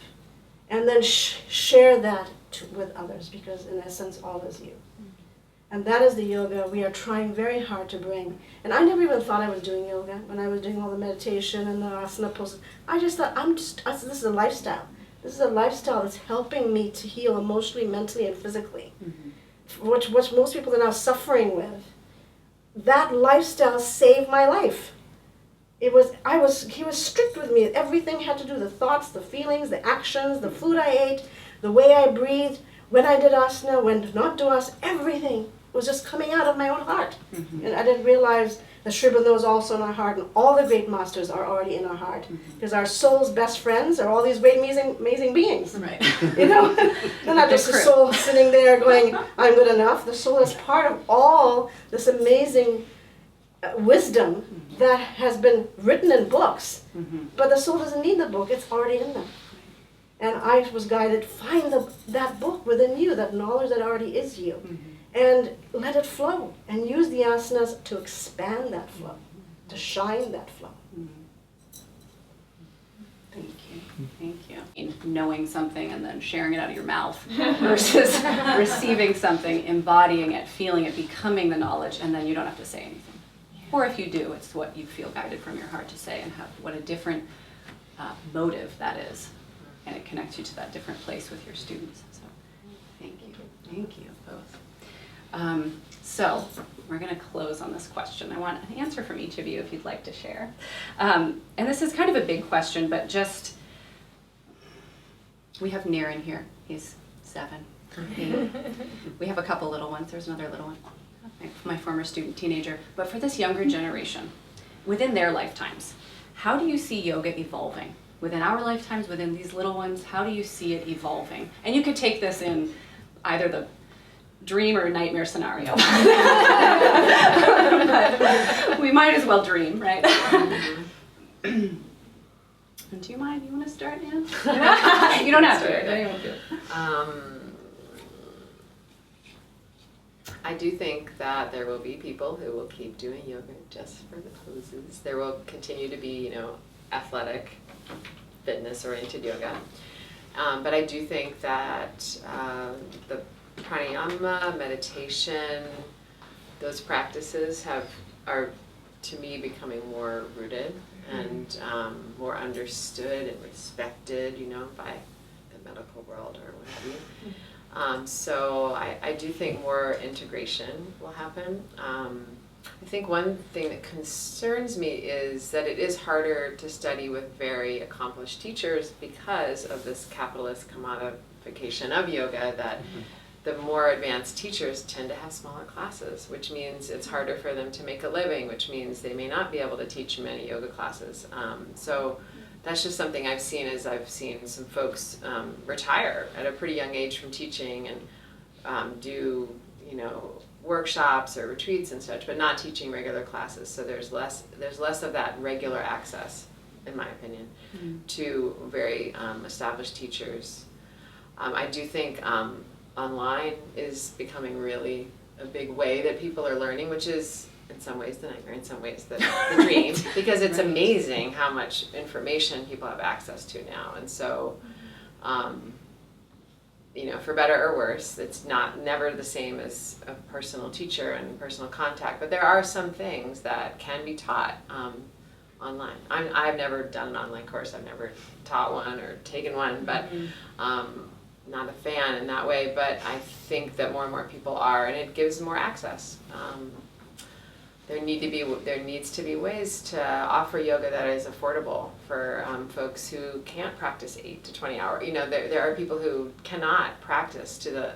and then share that with others, because in essence all is you. And that is the yoga we are trying very hard to bring. And I never even thought I was doing yoga when I was doing all the meditation and the asana poses. I just thought, this is a lifestyle. This is a lifestyle that's helping me to heal emotionally, mentally, and physically. Which most people are now suffering with. That lifestyle saved my life. He was strict with me. Everything had to do, the thoughts, the feelings, the actions, the food I ate, the way I breathed, when I did asana, when to not do asana, everything was just coming out of my own heart. And I didn't realize that Sri Aurobindo is also in our heart, and all the great masters are already in our heart. Because our soul's best friends are all these great, amazing beings. Right. You know? They're not just the soul sitting there going, I'm good enough. The soul is part of all this amazing wisdom that has been written in books. But the soul doesn't need the book, it's already in them. And I was guided, find that book within you, that knowledge that already is you. And let it flow. And use the asanas to expand that flow, to shine that flow. Thank you. Thank you. In knowing something and then sharing it out of your mouth versus receiving something, embodying it, feeling it, becoming the knowledge, and then you don't have to say anything. Or if you do, it's what you feel guided from your heart to say, and what a different motive that is. And it connects you to that different place with your students. So thank you. Thank you both. So we're going to close on this question. I want an answer from each of you if you'd like to share. And this is kind of a big question, but just, we have Niran here. He's 7, 8. We have a couple little ones. There's another little one, my former student, teenager. But for this younger generation, within their lifetimes, how do you see yoga evolving? Within our lifetimes, within these little ones, how do you see it evolving? And you could take this in either the dream or nightmare scenario. But we might as well dream, right? Do you mind? You want to start, Anne? You don't have to. I do think that there will be people who will keep doing yoga just for the poses. There will continue to be, athletic, fitness-oriented yoga. But I do think that the pranayama, meditation, those practices are, to me, becoming more rooted and more understood and respected, by the medical world or what have you. So I do think more integration will happen. I think one thing that concerns me is that it is harder to study with very accomplished teachers because of this capitalist commodification of yoga, that the more advanced teachers tend to have smaller classes, which means it's harder for them to make a living, which means they may not be able to teach many yoga classes. So that's just something I've seen, as I've seen some folks retire at a pretty young age from teaching and do, workshops or retreats and such, but not teaching regular classes. So there's less of that regular access, in my opinion, to very established teachers. I do think online is becoming really a big way that people are learning, which is in some ways the nightmare, in some ways the dream, because it's amazing how much information people have access to now. And so, for better or worse, it's never the same as a personal teacher and personal contact, but there are some things that can be taught online. I've never done an online course. I've never taught one or taken one, but not a fan in that way, but I think that more and more people are, and it gives more access. There needs to be ways to offer yoga that is affordable for folks who can't practice 8 to 20 hours. There are people who cannot practice to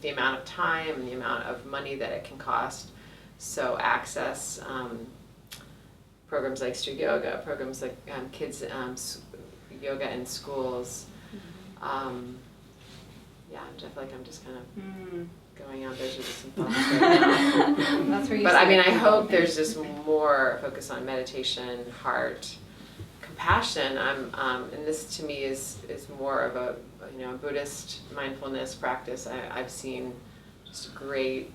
the amount of time and the amount of money that it can cost. So access programs like street yoga, programs like kids yoga in schools. Yeah, I feel like I'm just kind of going out. Those are just some thoughts right now. That's where you But I mean, I start. hope there's just more focus on meditation, heart, compassion. And this to me is more of a Buddhist mindfulness practice. I've seen just great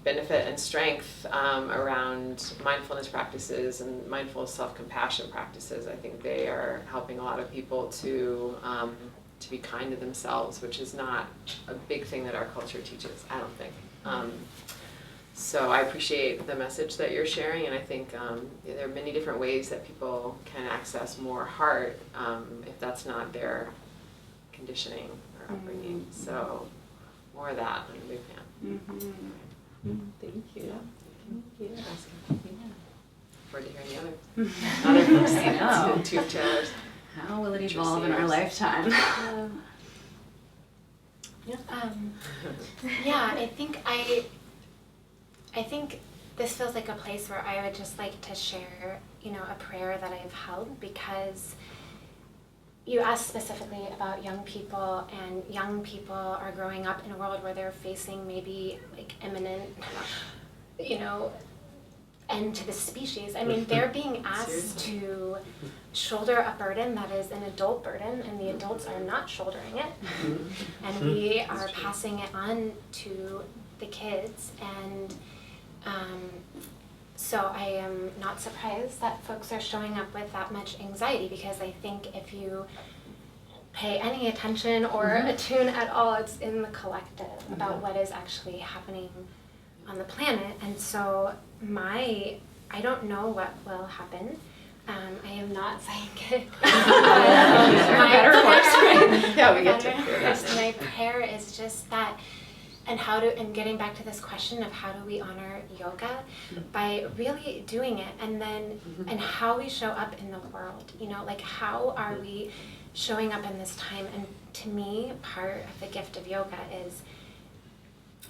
benefit and strength around mindfulness practices and mindful self-compassion practices. I think they are helping a lot of people to be kind to themselves, which is not a big thing that our culture teaches, I don't think. So I appreciate the message that you're sharing, and I think there are many different ways that people can access more heart if that's not their conditioning or upbringing. So more of that, I'm a big fan. Thank you. Thank you. Forward to hearing the other folks. I know. Two tellers. How will it evolve in our lifetime? Yeah, I think this feels like a place where I would just like to share, a prayer that I've held, because you asked specifically about young people, and young people are growing up in a world where they're facing maybe like imminent, end to the species. I mean, they're being asked to shoulder a burden that is an adult burden, and the adults are not shouldering it. And we are passing it on to the kids. And so I am not surprised that folks are showing up with that much anxiety, because I think if you pay any attention or attune at all, it's in the collective about what is actually happening on the planet. And so I don't know what will happen. I am not psychic. Yeah, we get to hear that. My prayer is just that, and getting back to this question of how do we honor yoga, by really doing it, and then and how we show up in the world. Like how are we showing up in this time? And to me, part of the gift of yoga is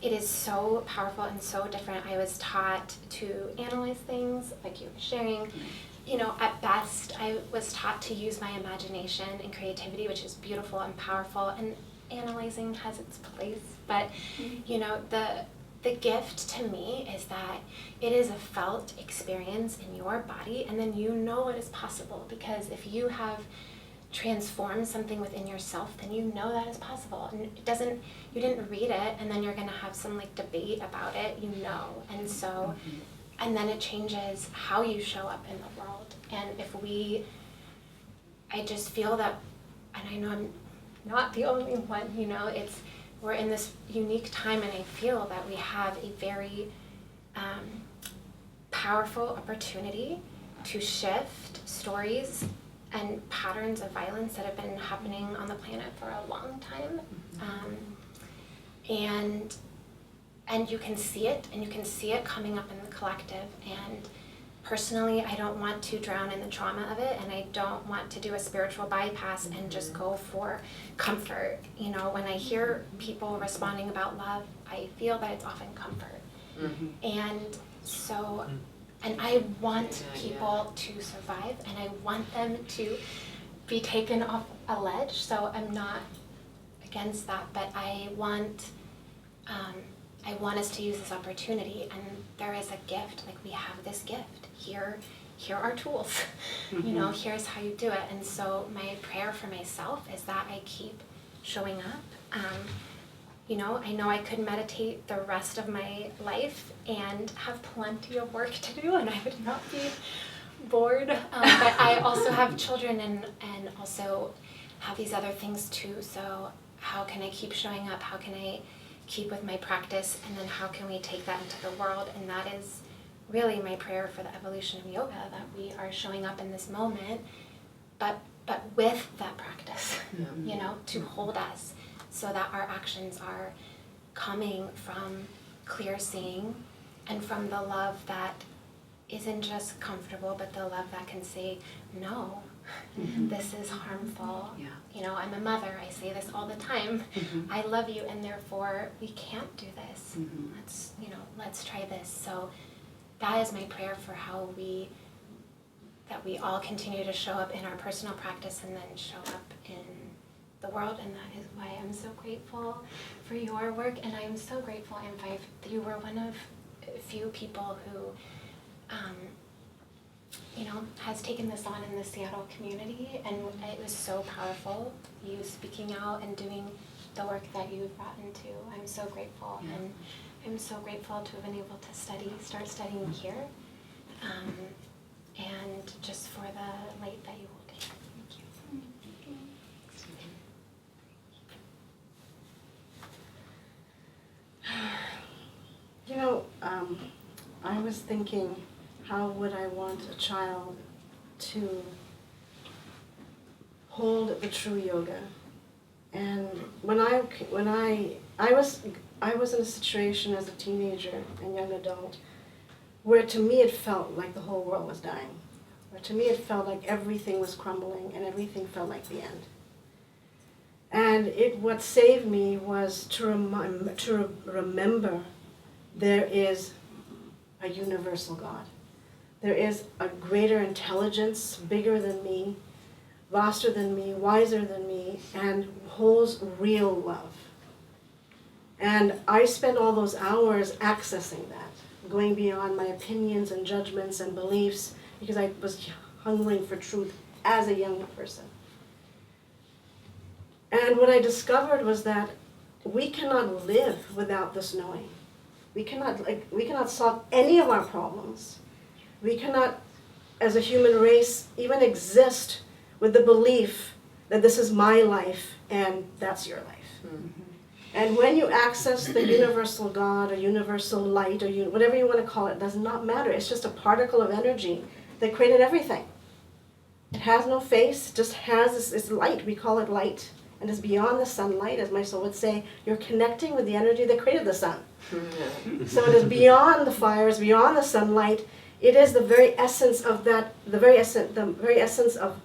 it is so powerful and so different. I was taught to analyze things, like you were sharing. At best, I was taught to use my imagination and creativity, which is beautiful and powerful, and analyzing has its place. But, the gift to me is that it is a felt experience in your body, and then what is possible. Because if you have transform something within yourself, then that is possible. And you didn't read it and then you're going to have some debate about it, and so and then it changes how you show up in the world. And I just feel that, and I know I'm not the only one, we're in this unique time, and I feel that we have a very powerful opportunity to shift stories and patterns of violence that have been happening on the planet for a long time. And you can see it, and you can see it coming up in the collective. And personally, I don't want to drown in the trauma of it, and I don't want to do a spiritual bypass and just go for comfort. When I hear people responding about love, I feel that it's often comfort. And so, and I want people to survive, and I want them to be taken off a ledge, so I'm not against that, but I want us to use this opportunity, and there is a gift, we have this gift. Here are tools, here's how you do it. And so my prayer for myself is that I keep showing up. I know I could meditate the rest of my life and have plenty of work to do, and I would not be bored. But I also have children and also have these other things too. So how can I keep showing up? How can I keep with my practice? And then how can we take that into the world? And that is really my prayer for the evolution of yoga, that we are showing up in this moment, but with that practice, to hold us, so that our actions are coming from clear seeing and from the love that isn't just comfortable, but the love that can say no. This is harmful. Yeah. You know, I'm a mother. I say this all the time. I love you, and therefore we can't do this. Let's try this. So that is my prayer for how that we all continue to show up in our personal practice and then show up in the world. And that is why I'm so grateful for your work. And I'm so grateful, M5, that you were one of a few people who has taken this on in the Seattle community, and it was so powerful, you speaking out and doing the work that you've brought into. I'm so grateful, and I'm so grateful to have been able to start studying here, and just for the light that you hold here. Thank you. You know, I was thinking, how would I want a child to hold the true yoga? And when I was in a situation as a teenager and young adult where to me it felt like the whole world was dying. Where to me it felt like everything was crumbling and everything felt like the end. And what saved me was to remember there is a universal God. There is a greater intelligence, bigger than me, vaster than me, wiser than me, and holds real love. And I spent all those hours accessing that, going beyond my opinions and judgments and beliefs, because I was hungering for truth as a young person. And what I discovered was that we cannot live without this knowing. We cannot solve any of our problems. We cannot, as a human race, even exist with the belief that this is my life and that's your life. Mm-hmm. And when you access the universal God or universal light or whatever you want to call it, does not matter. It's just a particle of energy that created everything. It has no face, it just has this light. We call it light. And it's beyond the sunlight, as my soul would say. You're connecting with the energy that created the sun. So it is beyond the fires, beyond the sunlight. It is the very essence of that, the very essence of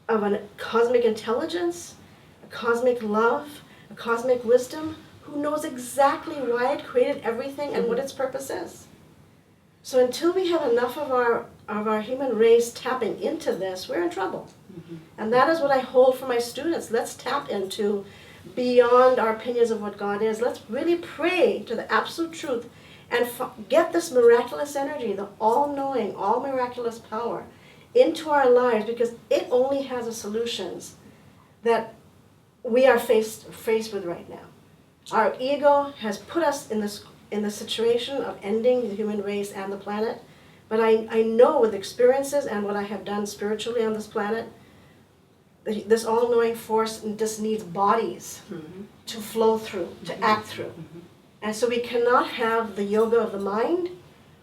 a cosmic intelligence, a cosmic love, a cosmic wisdom, who knows exactly why it created everything and what its purpose is. So until we have enough of our human race tapping into this, we're in trouble. And that is what I hold for my students. Let's tap into beyond our opinions of what God is. Let's really pray to the absolute truth and get this miraculous energy, the all-knowing, all-miraculous power into our lives, because it only has the solutions that we are faced with right now. Our ego has put us in the situation of ending the human race and the planet, but I know with experiences and what I have done spiritually on this planet, this all-knowing force just needs bodies to flow through, to act through. And so we cannot have the yoga of the mind.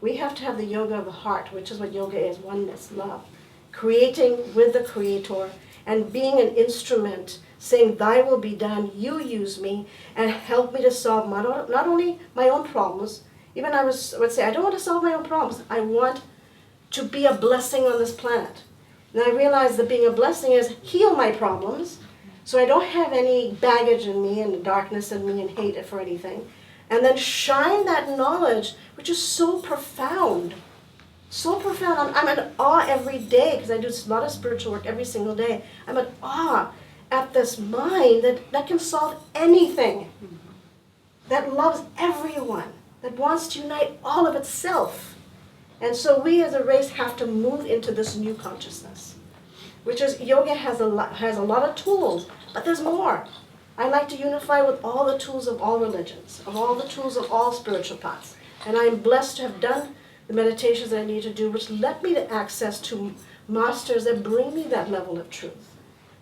We have to have the yoga of the heart, which is what yoga is, oneness, love. Creating with the Creator and being an instrument, saying, thy will be done, you use me, and help me to solve not only my own problems, even I would say, I don't want to solve my own problems. I want to be a blessing on this planet. And I realized that being a blessing is heal my problems, so I don't have any baggage in me and darkness in me and hate for anything. And then shine that knowledge, which is so profound. So profound. I'm in awe every day, because I do a lot of spiritual work every single day. I'm in awe at this mind that can solve anything, that loves everyone, that wants to unite all of itself. And so we as a race have to move into this new consciousness, which is yoga has a lot of tools, but there's more. I like to unify with all the tools of all religions, of all the tools of all spiritual paths. And I am blessed to have done the meditations that I need to do, which led me to access to masters that bring me that level of truth.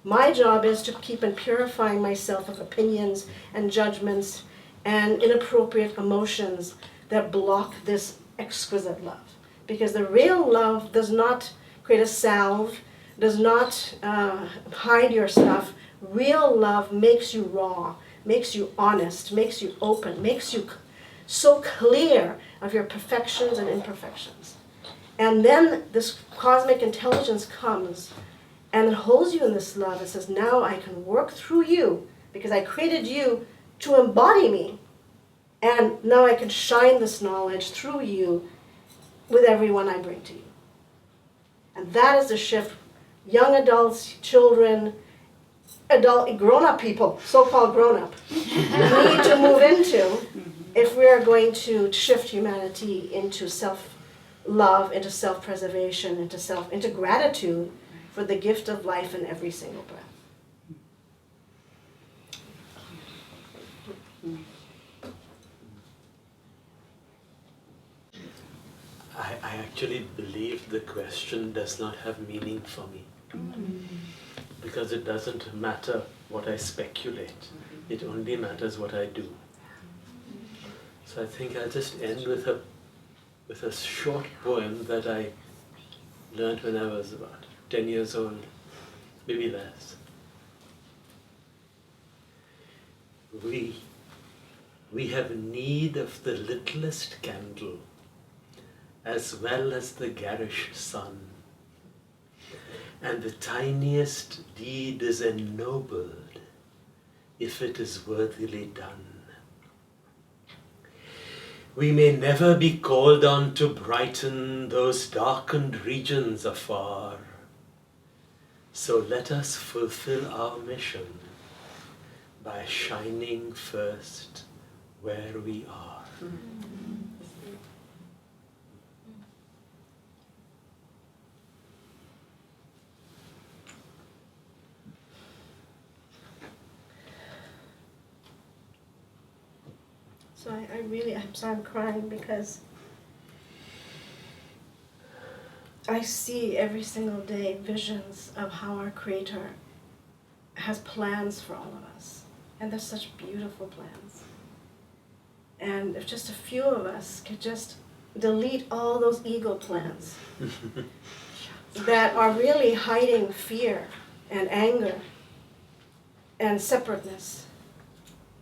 My job is to keep on purifying myself of opinions and judgments and inappropriate emotions that block this exquisite love. Because the real love does not create a salve, does not hide your stuff. Real love makes you raw, makes you honest, makes you open, makes you so clear of your perfections and imperfections. And then this cosmic intelligence comes and it holds you in this love and says, now I can work through you because I created you to embody me. And now I can shine this knowledge through you with everyone I bring to you. And that is the shift young adults, children, grown-up people, so-called grown-up, need to move into if we are going to shift humanity into self-love, into self-preservation, into gratitude for the gift of life in every single breath. I actually believe the question does not have meaning for me. Because it doesn't matter what I speculate. It only matters what I do. So I think I'll just end with a short poem that I learned when I was about 10 years old, maybe less. We have need of the littlest candle, as well as the garish sun. And the tiniest deed is ennobled if it is worthily done. We may never be called on to brighten those darkened regions afar. So let us fulfill our mission by shining first where we are. So I'm sorry I'm crying because I see every single day visions of how our Creator has plans for all of us. And they're such beautiful plans. And if just a few of us could just delete all those ego plans that are really hiding fear and anger and separateness,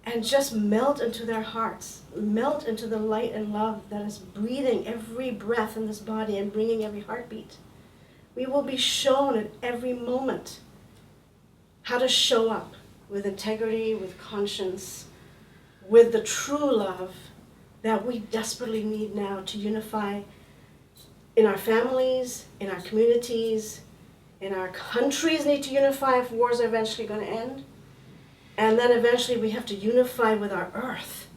and just melt into their hearts, melt into the light and love that is breathing every breath in this body and bringing every heartbeat. We will be shown at every moment how to show up with integrity, with conscience, with the true love that we desperately need now to unify in our families, in our communities, in our countries need to unify if wars are eventually going to end. And then eventually we have to unify with our earth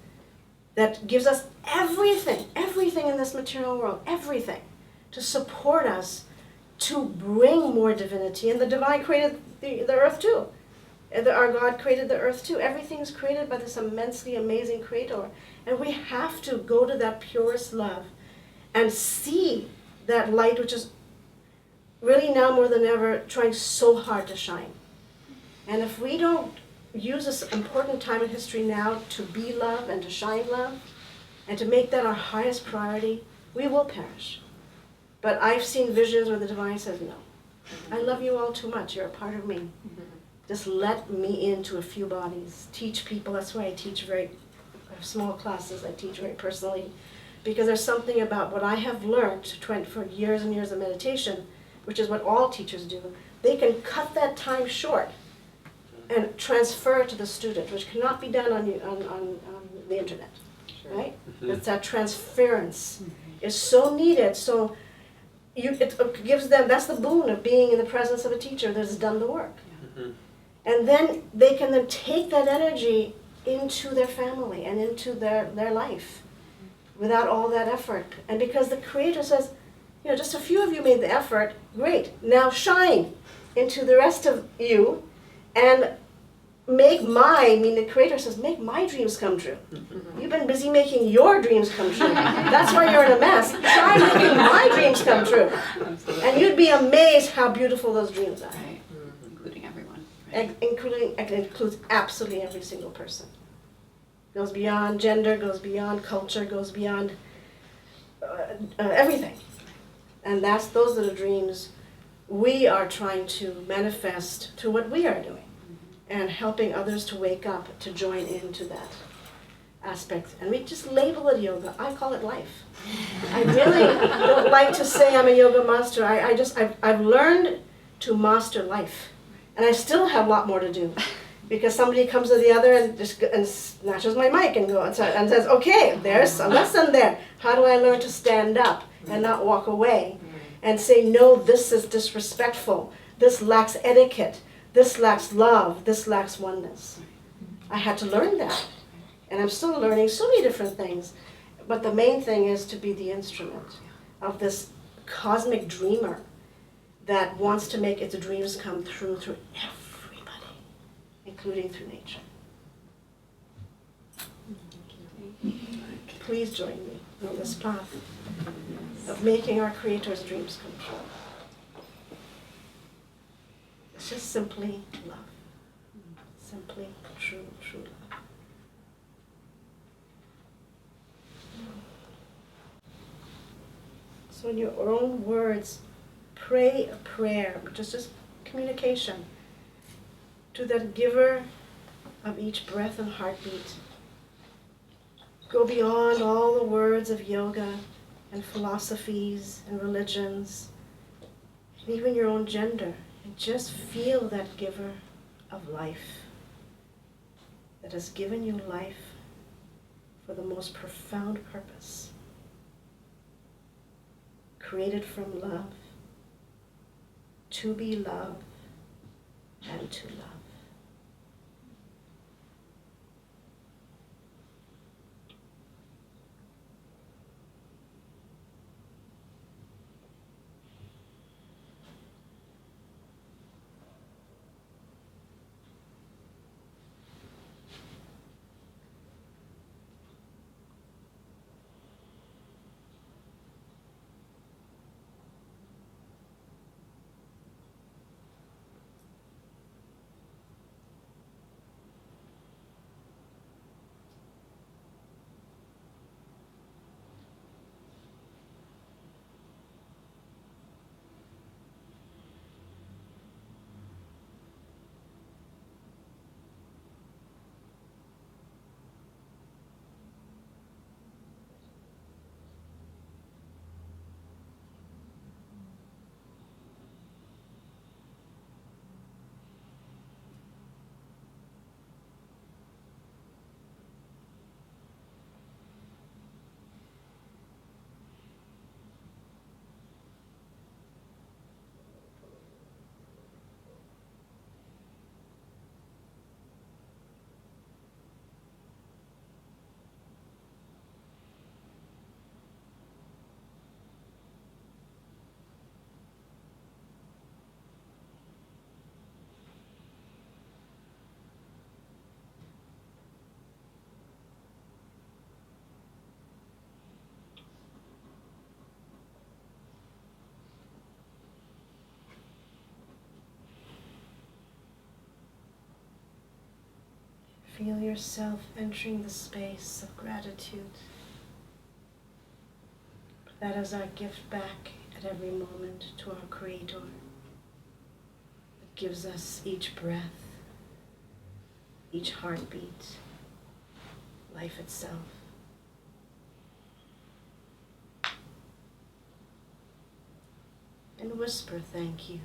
that gives us everything in this material world, everything, to support us to bring more divinity. And the divine created the earth too. Our God created the earth too. Everything is created by this immensely amazing creator. And we have to go to that purest love and see that light which is really now more than ever trying so hard to shine. And if we don't use this important time in history now to be love and to shine love and to make that our highest priority, we will perish. But I've seen visions where the divine says, no, I love you all too much. You're a part of me. Just let me into a few bodies. Teach people. That's why I teach very small classes. I teach very personally. Because there's something about what I have learned for years and years of meditation, which is what all teachers do. They can cut that time short and transfer it to the student, which cannot be done on the internet, right? It's that transference is so needed. So it gives them, that's the boon of being in the presence of a teacher that has done the work. And then they can then take that energy into their family and into their life without all that effort. And because the Creator says, just a few of you made the effort, great, now shine into the rest of you and the Creator says, make my dreams come true. You've been busy making your dreams come true. That's why you're in a mess. Try making my dreams come true. Absolutely. And you'd be amazed how beautiful those dreams are. Right. Including everyone. Right. It includes absolutely every single person. Goes beyond gender, goes beyond culture, goes beyond everything. And those are the dreams we are trying to manifest through what we are doing. And helping others to wake up, to join into that aspect. And we just label it yoga. I call it life. I really don't like to say I'm a yoga master. I've learned to master life. And I still have a lot more to do. Because somebody comes to the other and just and snatches my mic and says, okay, there's a lesson there. How do I learn to stand up and not walk away? And say, no, this is disrespectful. This lacks etiquette. This lacks love. This lacks oneness. I had to learn that. And I'm still learning so many different things. But the main thing is to be the instrument of this cosmic dreamer that wants to make its dreams come through everybody, including through nature. Please join me on this path of making our Creator's dreams come true. It's just simply love. Simply true love. So in your own words, pray a prayer, just communication, to that giver of each breath and heartbeat. Go beyond all the words of yoga and philosophies and religions, and even your own gender, and just feel that giver of life that has given you life for the most profound purpose. Created from love, to be loved, and to love. Feel yourself entering the space of gratitude. That is our gift back at every moment to our Creator. It gives us each breath, each heartbeat, life itself. And whisper thank you,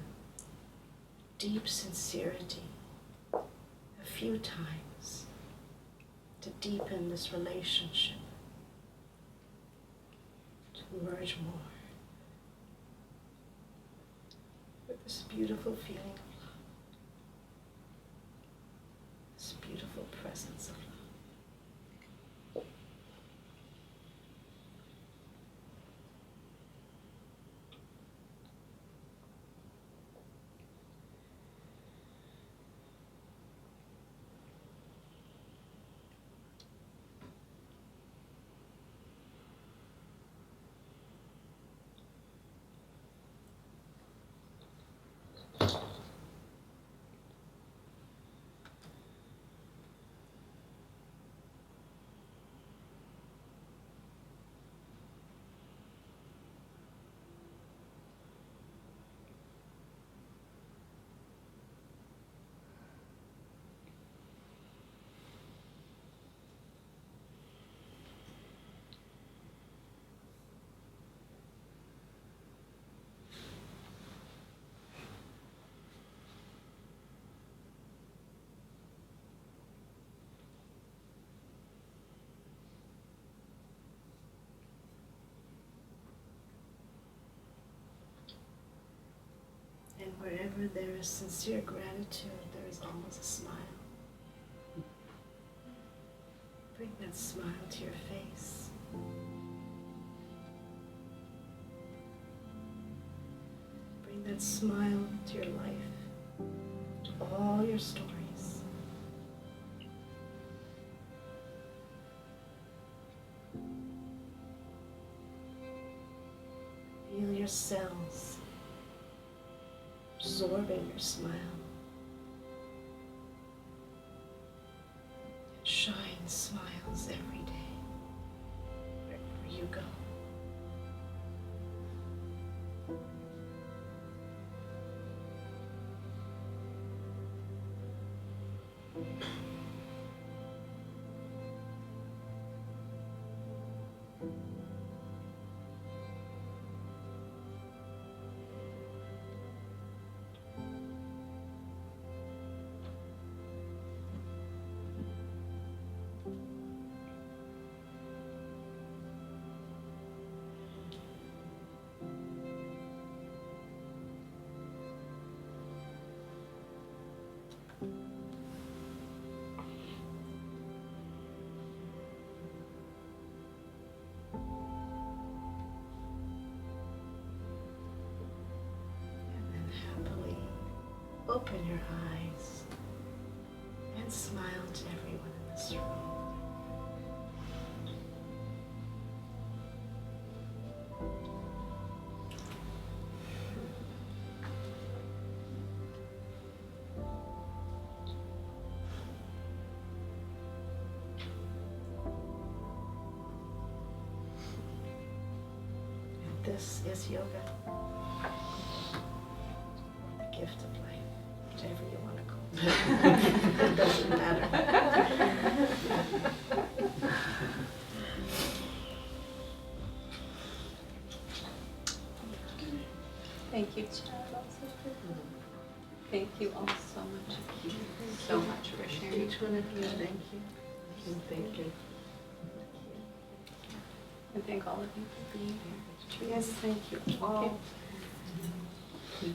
deep sincerity, a few times, to deepen this relationship, to merge more with this beautiful feeling of love, this beautiful presence of love. wherever there is sincere gratitude, there is always a smile. Bring that smile to your face. Bring that smile to your life, to all your stories. Feel your cells absorbing your smile. It shines smiles every day, wherever you go. Open your eyes and smile to everyone in this room. And this is yoga, the gift of life. Whatever you want to call it. It doesn't matter. Thank you, Chad. Thank you all so much. So much for sharing. Each one of you, thank you. And thank you. And thank all of you for being here. Yes, thank you all. Thank you.